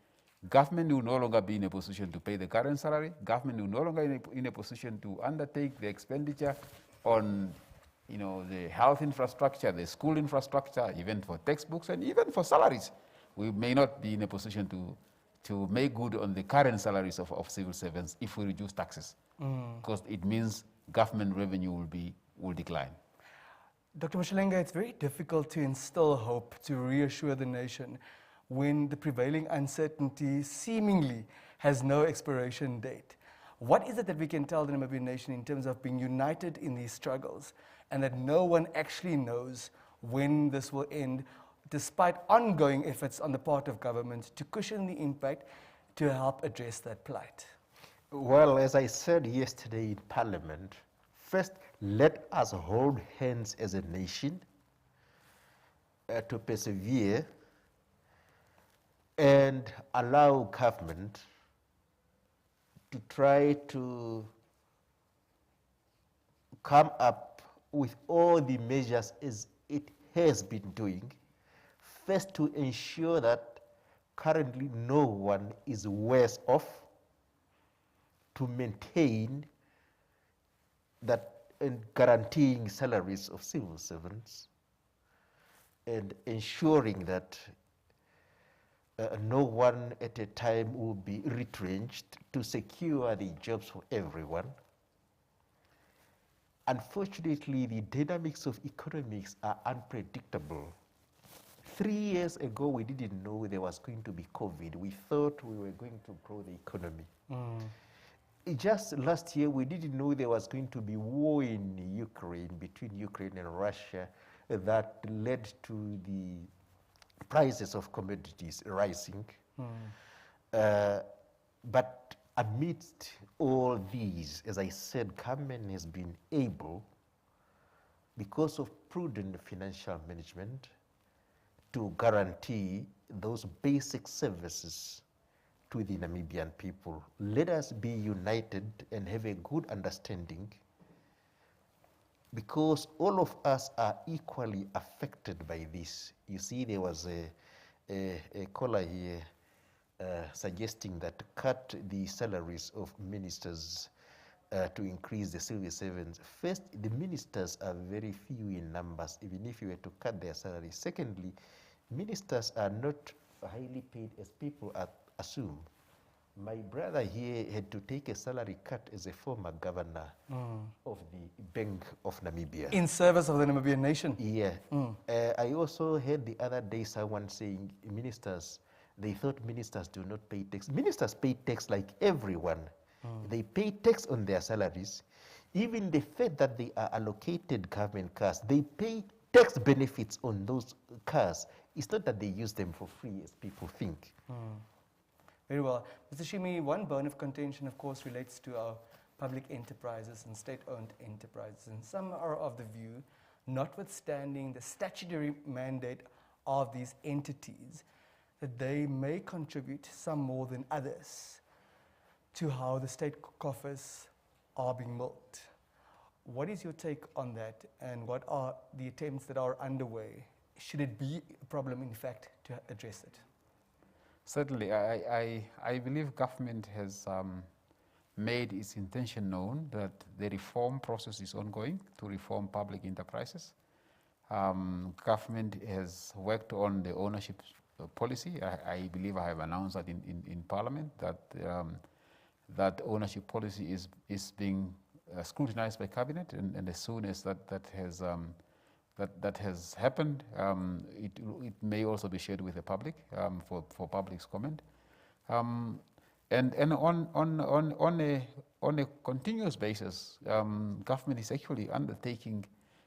S5: government will no longer be in a position to pay the current salary. Government will no longer in a position to undertake the expenditure on the health infrastructure, the school infrastructure, even for textbooks and even for salaries. We may not be in a position to make good on the current salaries of civil servants if we reduce taxes, because it means government revenue will decline.
S3: Dr. Mashalenga, it's very difficult to instill hope, to reassure the nation, when the prevailing uncertainty seemingly has no expiration date. What is it that we can tell the Namibian nation in terms of being united in these struggles, and that no one actually knows when this will end, despite ongoing efforts on the part of government to cushion the impact to help address that plight?
S4: Well, as I said yesterday in Parliament, first let us hold hands as a nation to persevere and allow government to try to come up with all the measures as it has been doing, first to ensure that currently no one is worse off, to maintain that and guaranteeing salaries of civil servants, and ensuring that no one at a time will be retrenched, to secure the jobs for everyone. Unfortunately, the dynamics of economics are unpredictable. 3 years ago, we didn't know there was going to be COVID. We thought we were going to grow the economy. Just last year, we didn't know there was going to be war in Ukraine, between Ukraine and Russia, that led to the prices of commodities rising. But amidst all these, as I said, government has been able because of prudent financial management, to guarantee those basic services to the Namibian people. Let us be united and have a good understanding, because all of us are equally affected by this. You see, there was a caller here suggesting that cut the salaries of ministers to increase the civil servants. First, the ministers are very few in numbers, even if you were to cut their salaries. Secondly, ministers are not highly paid as people assume. My brother here had to take a salary cut as a former governor of the Bank of Namibia.
S3: In service of the Namibian nation.
S4: Yeah. I also heard the other day someone saying ministers, they thought ministers do not pay tax. Ministers pay tax like everyone. They pay tax on their salaries. Even the fact that they are allocated government cars, they pay tax benefits on those cars. It's not that they use them for free as people think.
S3: Very well. Mr. Shimi, one bone of contention, of course, relates to our public enterprises and state-owned enterprises. And some are of the view, notwithstanding the statutory mandate of these entities, that they may contribute some more than others to how the state coffers are being milked. What is your take on that, and what are the attempts that are underway? Should it be a problem, in fact, to address it?
S5: Certainly, I believe government has made its intention known that the reform process is ongoing to reform public enterprises. Government has worked on the ownership policy. I believe I have announced that in Parliament that that ownership policy is being scrutinized by Cabinet, and as soon as that has happened, it may also be shared with the public for public's comment. And on a continuous basis, government is actually undertaking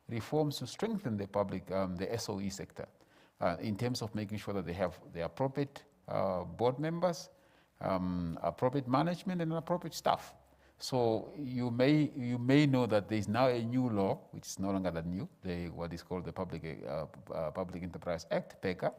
S5: reforms to strengthen the public, the SOE sector, in terms of making sure that they have the appropriate board members, appropriate management, and appropriate staff. So you may know that there is now a new law, which is no longer that new, what is called the Public Enterprise Act, PECA,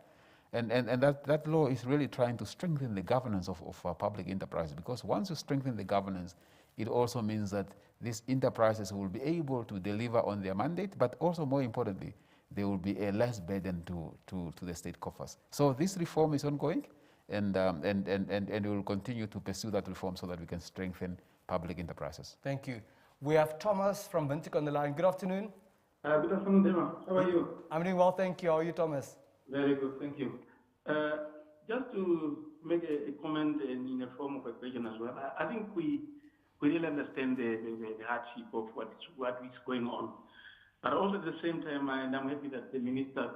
S5: and that law is really trying to strengthen the governance of public enterprise, because once you strengthen the governance, it also means that these enterprises will be able to deliver on their mandate, but also more importantly, there will be a less burden to the state coffers. So this reform is ongoing, and we will continue to pursue that reform so that we can strengthen public enterprises.
S3: Thank you. We have Thomas from Windhoek on the line. Good afternoon.
S8: Good afternoon, Dema. How are you?
S3: I'm doing well, thank you. How are you, Thomas?
S8: Very good, thank you. Just to make a comment in a form of a question as well, I think we really understand the hardship of what is going on. But also at the same time, and I'm happy that the minister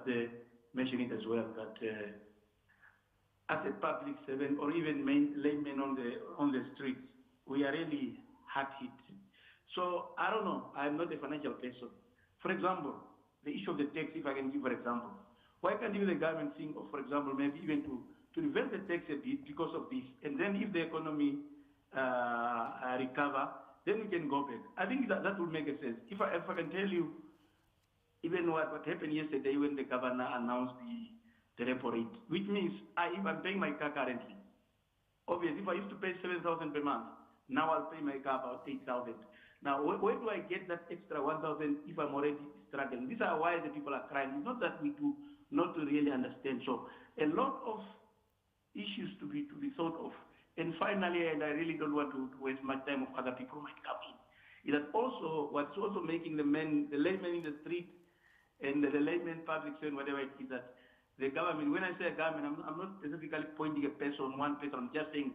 S8: mentioned it as well, that as a public servant or even laymen on the streets, we are really hard hit. So I don't know, I'm not a financial person. For example, the issue of the tax, if I can give an example. Why can't even the government think of, for example, maybe even to reverse the tax a bit because of this, and then if the economy recover, then we can go back. I think that will make a sense. If I can tell you, even what happened yesterday when the governor announced the repo rate, which means if I'm paying my car currently, obviously if I used to pay 7,000 per month, now I'll pay my car about 8,000. Now, where do I get that extra 1,000 if I'm already struggling? These are why the people are crying. It's not that we do not to really understand. So a lot of issues to be thought of. And finally, and I really don't want to waste much time of other people who might come in, is that also what's also making the laymen in the street and the laymen public servant, whatever it is, that the government, when I say government, I'm not specifically pointing a person, one person, I'm just saying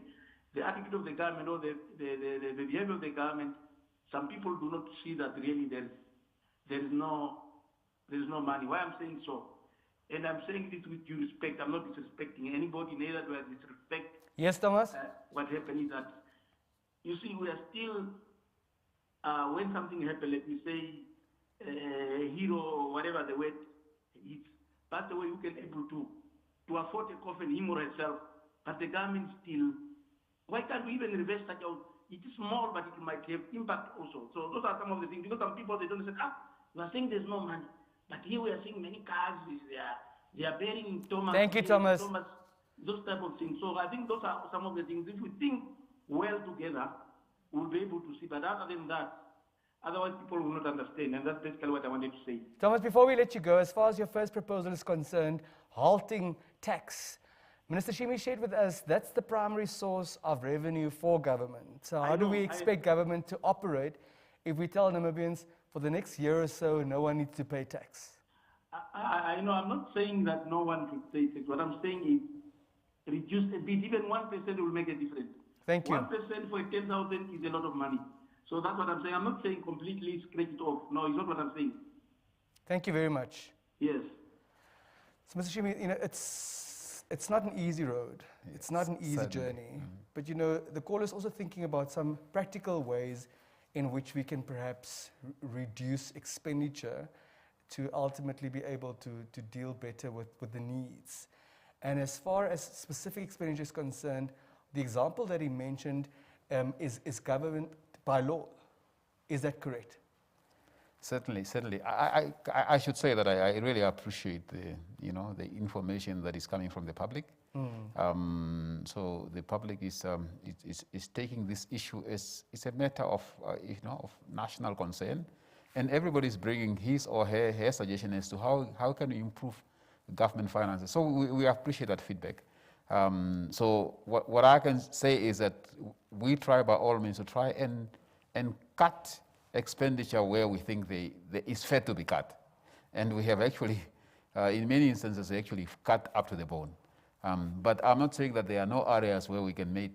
S8: the attitude of the government or the behavior of the government. Some people do not see that really there is no money. Why I'm saying so? And I'm saying this with due respect. I'm not disrespecting anybody, neither do I disrespect.
S3: Yes, Thomas?
S8: What happened is that, you see, we are still, when something happened, let me say, a hero or whatever the word is, that's the way you can able to afford a coffin, him or herself, but the government still, why can't we even reverse that out? It is small, but it might have impact also. So those are some of the things, because some people, they don't say, We are saying there's no money. But here we are seeing many cars, they are bearing Thomas.
S3: Thank you, Thomas.
S8: Those type of things. So I think those are some of the things. If we think well together, we'll be able to see. But other than that, otherwise people will not understand. And that's basically what I wanted to say.
S3: Thomas, before we let you go, as far as your first proposal is concerned, halting tax, Minister Shimi shared with us that's the primary source of revenue for government. So how do we expect government to operate if we tell Namibians for the next year or so no one needs to pay tax?
S8: I know, I'm not saying that no one should pay tax. What I'm saying is reduce a bit, even 1% will make a difference.
S3: Thank you.
S8: 1% for 10,000 is a lot of money. So that's what I'm saying. I'm not saying completely scratch it off. No, it's not what I'm saying.
S3: Thank you very much.
S8: Yes.
S3: So, Mr. Shimi, it's not an easy road. Yes, it's not an easy journey. But the call is also thinking about some practical ways in which we can perhaps reduce expenditure to ultimately be able to deal better with the needs. And as far as specific expenditure is concerned, the example that he mentioned is government by law. Is that correct?
S5: Certainly. I should say that I really appreciate the information that is coming from the public. So the public is taking this issue as it's a matter of of national concern, and everybody is bringing his or her suggestion as to how can we improve government finances. So we appreciate that feedback. So what I can say is that we try by all means to try and cut expenditure where we think it's fair to be cut. And we have actually, in many instances, actually cut up to the bone. But I'm not saying that there are no areas where we can make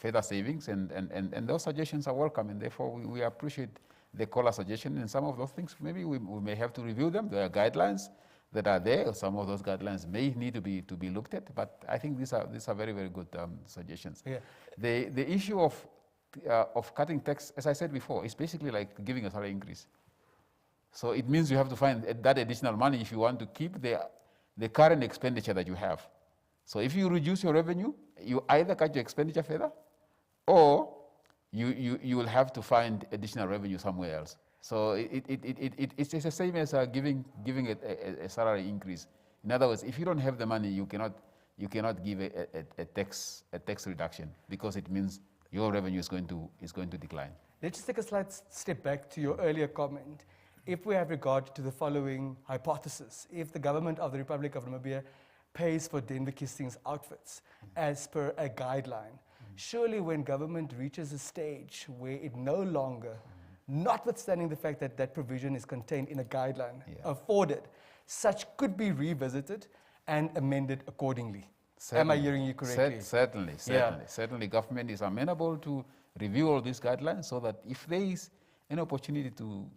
S5: further savings, and those suggestions are welcome, and therefore we appreciate the caller suggestion. And some of those things, maybe we may have to review them. There are guidelines that are there. Some of those guidelines may need to be looked at, but I think these are very, very good suggestions.
S3: Yeah.
S5: The issue of cutting tax, as I said before, is basically like giving a salary increase. So it means you have to find that additional money if you want to keep the current expenditure that you have. So if you reduce your revenue, you either cut your expenditure further, or you will have to find additional revenue somewhere else. So it's the same as giving a salary increase. In other words, if you don't have the money, you cannot give a tax reduction, because it means your revenue is going to decline.
S3: Let's just take a slight step back to your earlier comment. If we have regard to the following hypothesis, if the government of the Republic of Namibia pays for Denver Kissing's outfits as per a guideline, surely when government reaches a stage where it no longer, notwithstanding the fact that that provision is contained in a guideline, afforded, such could be revisited and amended accordingly. Am I hearing you correctly?
S5: Certainly, government is amenable to review all these guidelines, so that if there is an opportunity to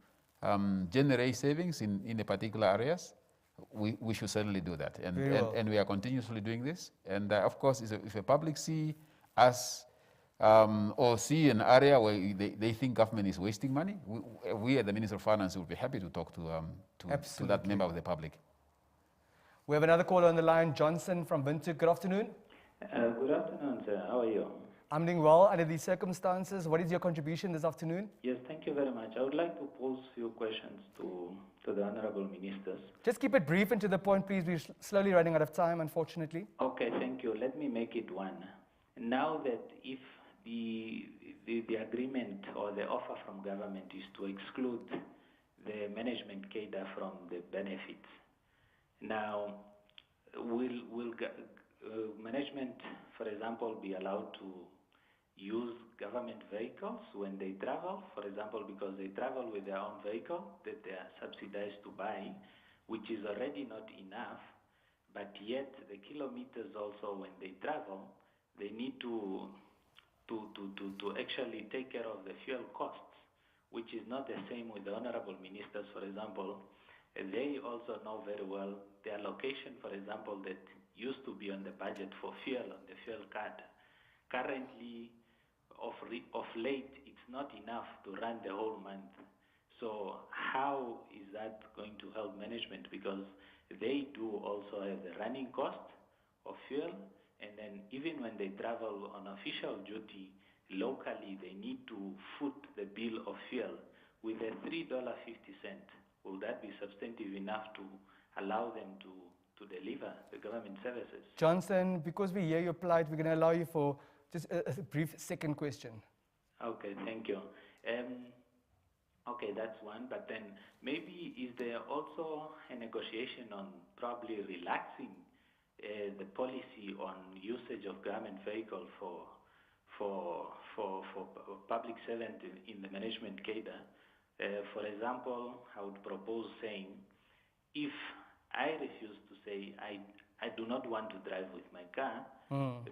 S5: generate savings in a particular areas, we should certainly do that. And we are continuously doing this. And of course, if a public see us or see an area where they think government is wasting money, we at the Ministry of Finance will be happy to talk to that member of the public.
S3: We have another caller on the line, Johnson from Windhoek. Good afternoon.
S9: Good afternoon, sir. How are you?
S3: I'm doing well under these circumstances. What is your contribution this afternoon?
S9: Yes, thank you very much. I would like to pose a few questions to the honorable ministers.
S3: Just keep it brief and to the point, please. We're slowly running out of time, unfortunately.
S9: Okay, thank you. Let me make it one. Now that if the agreement or the offer from government is to exclude the management cadre from the benefits, now will management, for example, be allowed to use government vehicles when they travel, for example, because they travel with their own vehicle that they are subsidized to buy, which is already not enough, but yet the kilometers also when they travel, they need to actually take care of the fuel costs, which is not the same with the honorable ministers, for example. They also know very well their location, for example, that used to be on the budget for fuel, on the fuel card. Currently, of late, it's not enough to run the whole month. So how is that going to help management? Because they do also have the running cost of fuel, and then even when they travel on official duty, locally they need to foot the bill of fuel with a $3.50. will that be substantive enough to allow them to deliver the government services?
S3: Johnson, because we hear your plight, we're going to allow you for just a brief second question.
S9: Okay, thank you. Okay, that's one, but then maybe is there also a negotiation on probably relaxing the policy on usage of government vehicle for public servants in the management cadre? For example, I would propose saying, if I refuse to say I do not want to drive with my car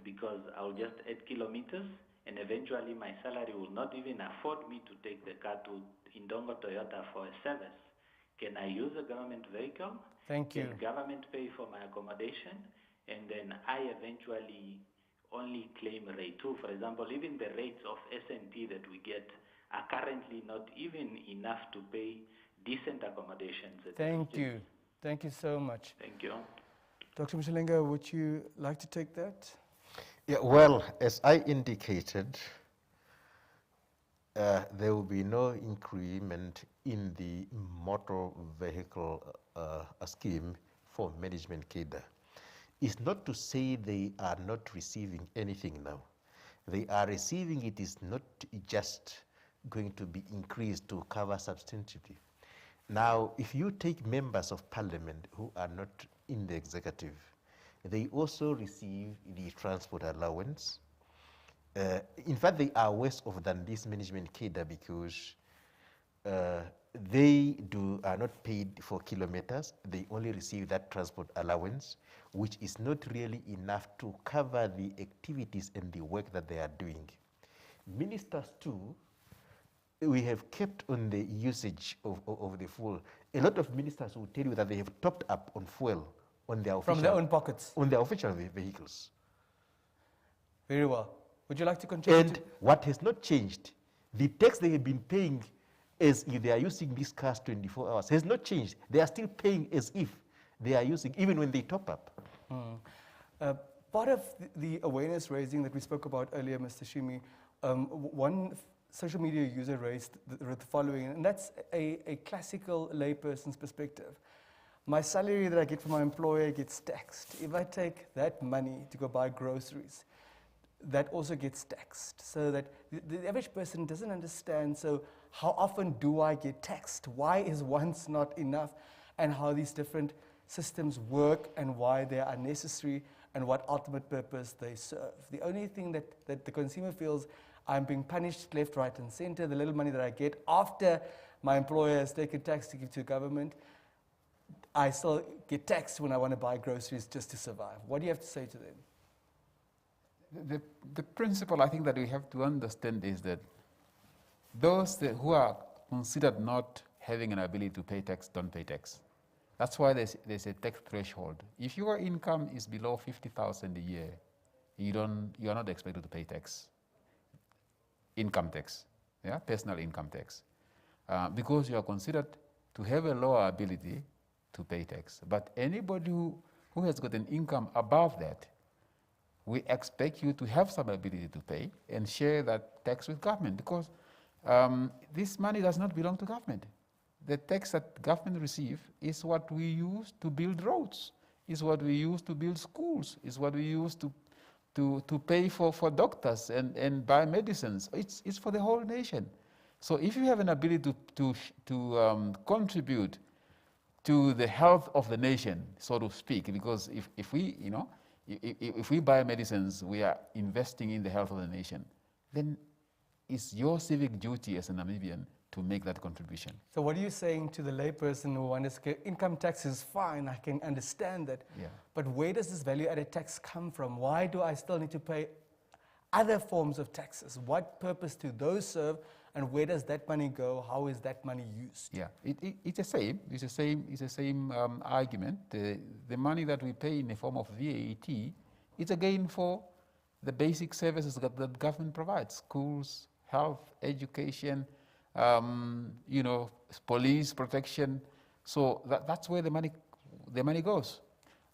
S9: because I'll just add kilometers, and eventually my salary will not even afford me to take the car to Indongo Toyota for a service. Can I use a government vehicle?
S3: Thank you.
S9: Can government pay for my accommodation? And then I eventually only claim rate 2. For example, even the rates of S&T that we get are currently not even enough to pay decent accommodations.
S3: Thank you. Thank you so much.
S9: Thank you.
S3: Dr. Moshelenga, would you like to take that?
S4: Yeah, well, as I indicated, there will be no increment in the motor vehicle scheme for management cadre. It's not to say they are not receiving anything now. They are receiving. It is not just going to be increased to cover substantively. Now, if you take members of parliament who are not in the executive, they also receive the transport allowance. In fact, they are worse off than this management cadre because they are not paid for kilometers. They only receive that transport allowance, which is not really enough to cover the activities and the work that they are doing. Ministers too, we have kept on the usage of the fuel. A lot of ministers will tell you that they have topped up on fuel on their official,
S3: from their own pockets,
S4: on their official vehicles.
S3: Very well. Would you like to continue?
S4: And what has not changed, the tax they have been paying as if they are using these cars 24 hours has not changed. They are still paying as if they are using, even when they top up.
S3: Part of the awareness raising that we spoke about earlier, Mr. Shimi, one social media user raised the following, and that's a classical layperson's perspective. My salary that I get from my employer gets taxed. If I take that money to go buy groceries, that also gets taxed. So that the average person doesn't understand, so how often do I get taxed? Why is once not enough? And how these different systems work and why they are necessary and what ultimate purpose they serve. The only thing that the consumer feels, I'm being punished left, right, and center. The little money that I get after my employer has taken tax to give to government, I still get taxed when I want to buy groceries just to survive. What do you have to say to them?
S5: The principle I think that we have to understand is that those who are considered not having an ability to pay tax don't pay tax. That's why there's a tax threshold. If your income is below 50,000 a year, you are not expected to pay tax. Income tax, yeah, personal income tax, because you are considered to have a lower ability to pay tax. But anybody who has got an income above that, we expect you to have some ability to pay and share that tax with government, because this money does not belong to government. The tax that government receives is what we use to build roads, is what we use to build schools, is what we use to pay for doctors and buy medicines. It's for the whole nation. So if you have an ability to contribute to the health of the nation, so to speak, because if we buy medicines, we are investing in the health of the nation, then it's your civic duty as a Namibian to make that contribution.
S3: So what are you saying to the layperson who wonders, okay, income tax is fine, I can understand that,
S5: yeah,
S3: but where does this value-added tax come from? Why do I still need to pay other forms of taxes? What purpose do those serve, and where does that money go? How is that money used?
S5: Yeah, it's the same argument. The money that we pay in the form of VAT, it's again for the basic services that government provides: schools, health, education, police protection. So that's where the money goes.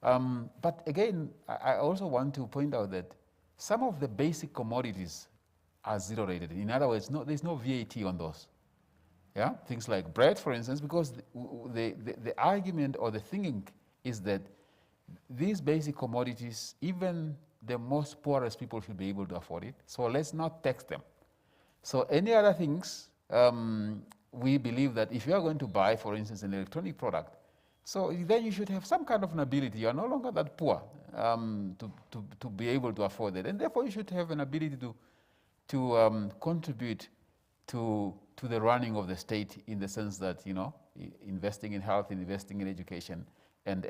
S5: But again, I also want to point out that some of the basic commodities are zero rated. In other words, there's no VAT on those. Yeah, things like bread, for instance, because the argument or the thinking is that these basic commodities, even the most poorest people should be able to afford it. So let's not tax them. So any other things, we believe that if you are going to buy, for instance, an electronic product, so then you should have some kind of an ability. You are no longer that poor to be able to afford it. And therefore, you should have an ability to contribute to the running of the state in the sense that, you know, investing in health, investing in education, and.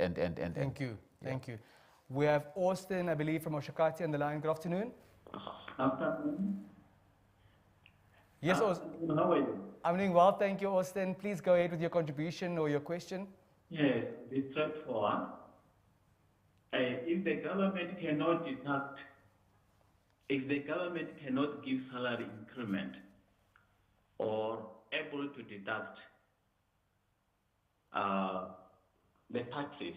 S3: Thank you. Thank you. We have Austin, I believe, from Oshakati on the line. Good afternoon.
S10: Afternoon.
S3: Yes, Austin.
S10: How are you?
S3: I'm doing well, thank you, Austin. Please go ahead with your contribution or your question.
S10: Yes, it's straightforward. If the government cannot deduct, if the government cannot give salary increment or able to deduct the taxes,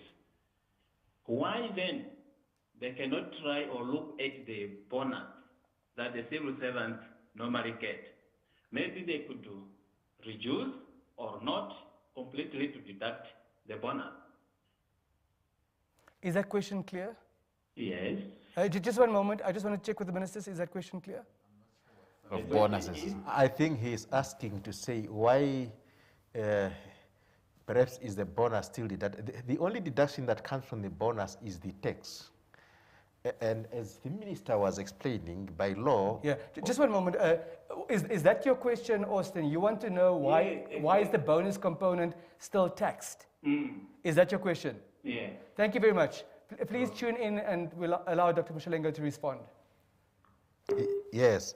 S10: why then they cannot try or look at the bonus that the civil servants normally get? Maybe they could reduce or not completely to deduct the bonus.
S3: Is that question clear?
S10: Yes.
S3: Just one moment. I just want to check with the ministers. Is that question clear?
S5: Of bonuses.
S4: I think he's asking to say why perhaps is the bonus still deducted. The only deduction that comes from the bonus is the tax. And as the minister was explaining, by law...
S3: Yeah, just one moment. Is that your question, Austin? You want to know why is the bonus component still taxed? Is that your question?
S10: Yeah.
S3: Thank you very much. Please tune in and we'll allow Dr. Mashalenga to respond.
S4: Yes.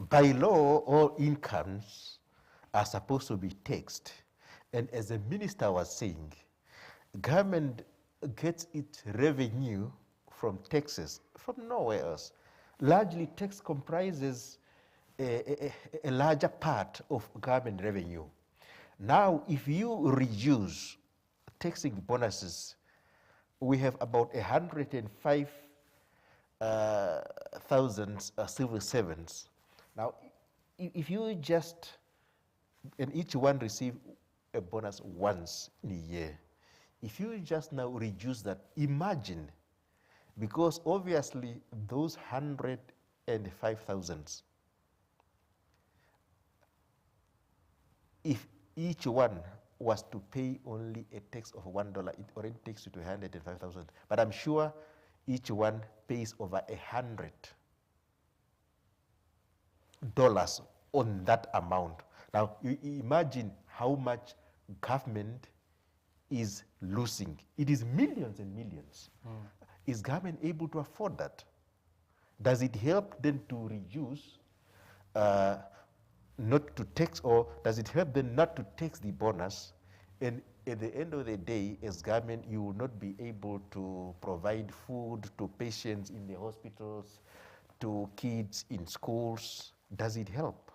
S4: By law, all incomes are supposed to be taxed. And as the minister was saying, government gets its revenue from taxes, from nowhere else. Largely, tax comprises a larger part of government revenue. Now, if you reduce taxing bonuses, we have about 105,000 civil servants. Now, if you just, and each one receive a bonus once in a year, if you just now reduce that, imagine, because obviously those 105,000, if each one was to pay only a tax of $1, it already takes you to 105,000. But I'm sure each one pays over $100 on that amount. Now, you imagine how much government is losing. It is millions and millions. Is government able to afford that? Does it help them to reduce, not to tax, or does it help them not to tax the bonus? And at the end of the day, as government, you will not be able to provide food to patients in the hospitals, to kids in schools. Does it help?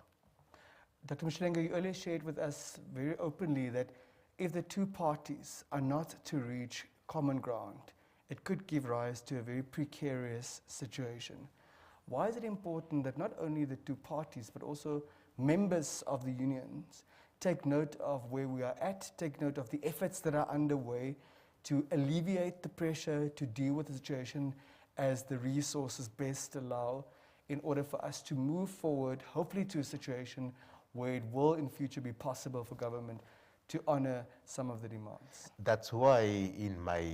S3: Dr. Mashalenga, you earlier shared with us very openly that if the two parties are not to reach common ground, it could give rise to a very precarious situation. Why is it important that not only the two parties, but also members of the unions take note of where we are at, take note of the efforts that are underway to alleviate the pressure, to deal with the situation as the resources best allow, in order for us to move forward, hopefully to a situation where it will in future be possible for government to honor some of the demands?
S4: That's why in my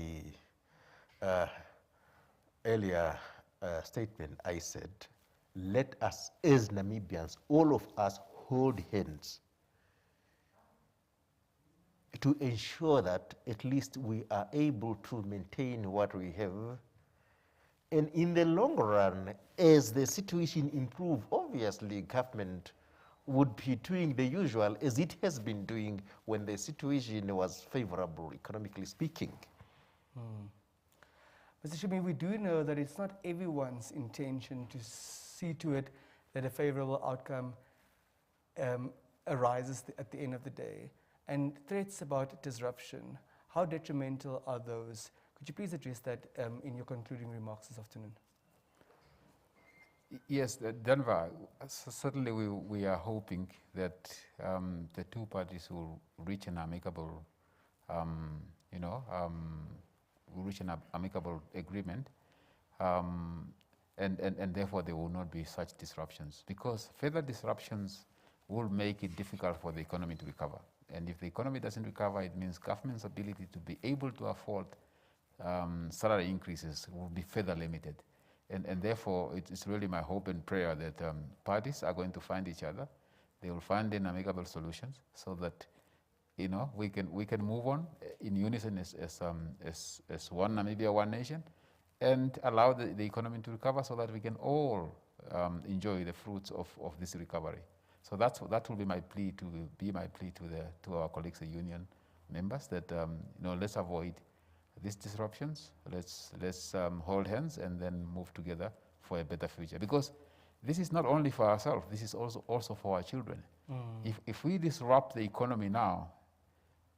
S4: earlier statement I said, let us as Namibians, all of us, hold hands to ensure that at least we are able to maintain what we have. And in the long run, as the situation improves, obviously government would be doing the usual as it has been doing when the situation was favorable, economically speaking.
S3: Mr. Shimi, we do know that it's not everyone's intention to see to it that a favorable outcome arises at the end of the day. And threats about disruption, how detrimental are those? Could you please address that in your concluding remarks this afternoon?
S5: Yes, Denver, certainly we are hoping that the two parties will reach an amicable, amicable agreement, and therefore there will not be such disruptions, because further disruptions will make it difficult for the economy to recover. And if the economy doesn't recover, it means government's ability to be able to afford salary increases will be further limited. And therefore, it's really my hope and prayer that parties are going to find each other. They will find an amicable solutions so that, we can move on in unison as one Namibia, one nation, and allow the economy to recover so that we can all enjoy the fruits of this recovery. So that will be my plea to our colleagues, the union members, that let's avoid these disruptions. Let's hold hands and then move together for a better future. Because this is not only for ourselves, this is also for our children. If we disrupt the economy now,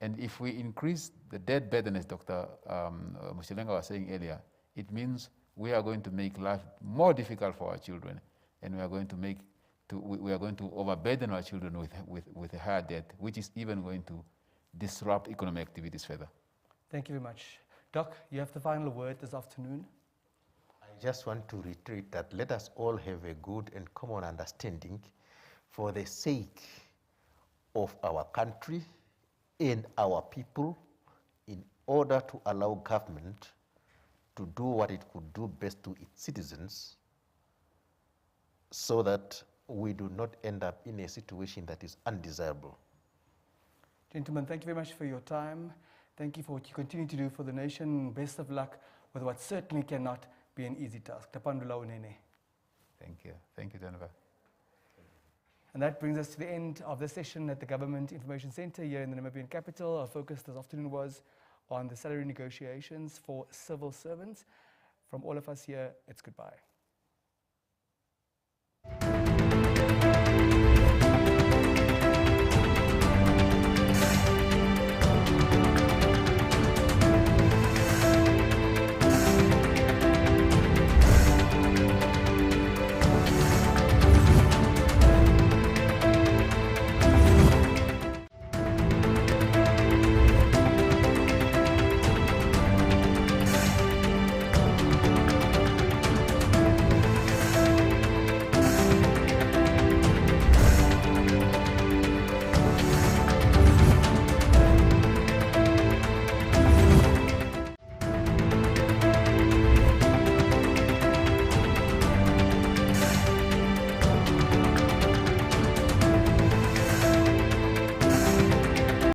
S5: and if we increase the debt burden, as Dr. Moshelenga was saying earlier, it means we are going to make life more difficult for our children, and we are going to overburden our children with a higher debt, which is even going to disrupt economic activities further.
S3: Thank you very much. Doc, you have the final word this afternoon.
S4: I just want to reiterate that let us all have a good and common understanding for the sake of our country and our people, in order to allow government to do what it could do best to its citizens, so that we do not end up in a situation that is undesirable.
S3: Gentlemen, thank you very much for your time. Thank you for what you continue to do for the nation. Best of luck with what certainly cannot be an easy task. Tapandula unene.
S5: Thank you. Thank you, Denver.
S3: And that brings us to the end of this session at the Government Information Center here in the Namibian capital. Our focus this afternoon was on the salary negotiations for civil servants. From all of us here, it's goodbye.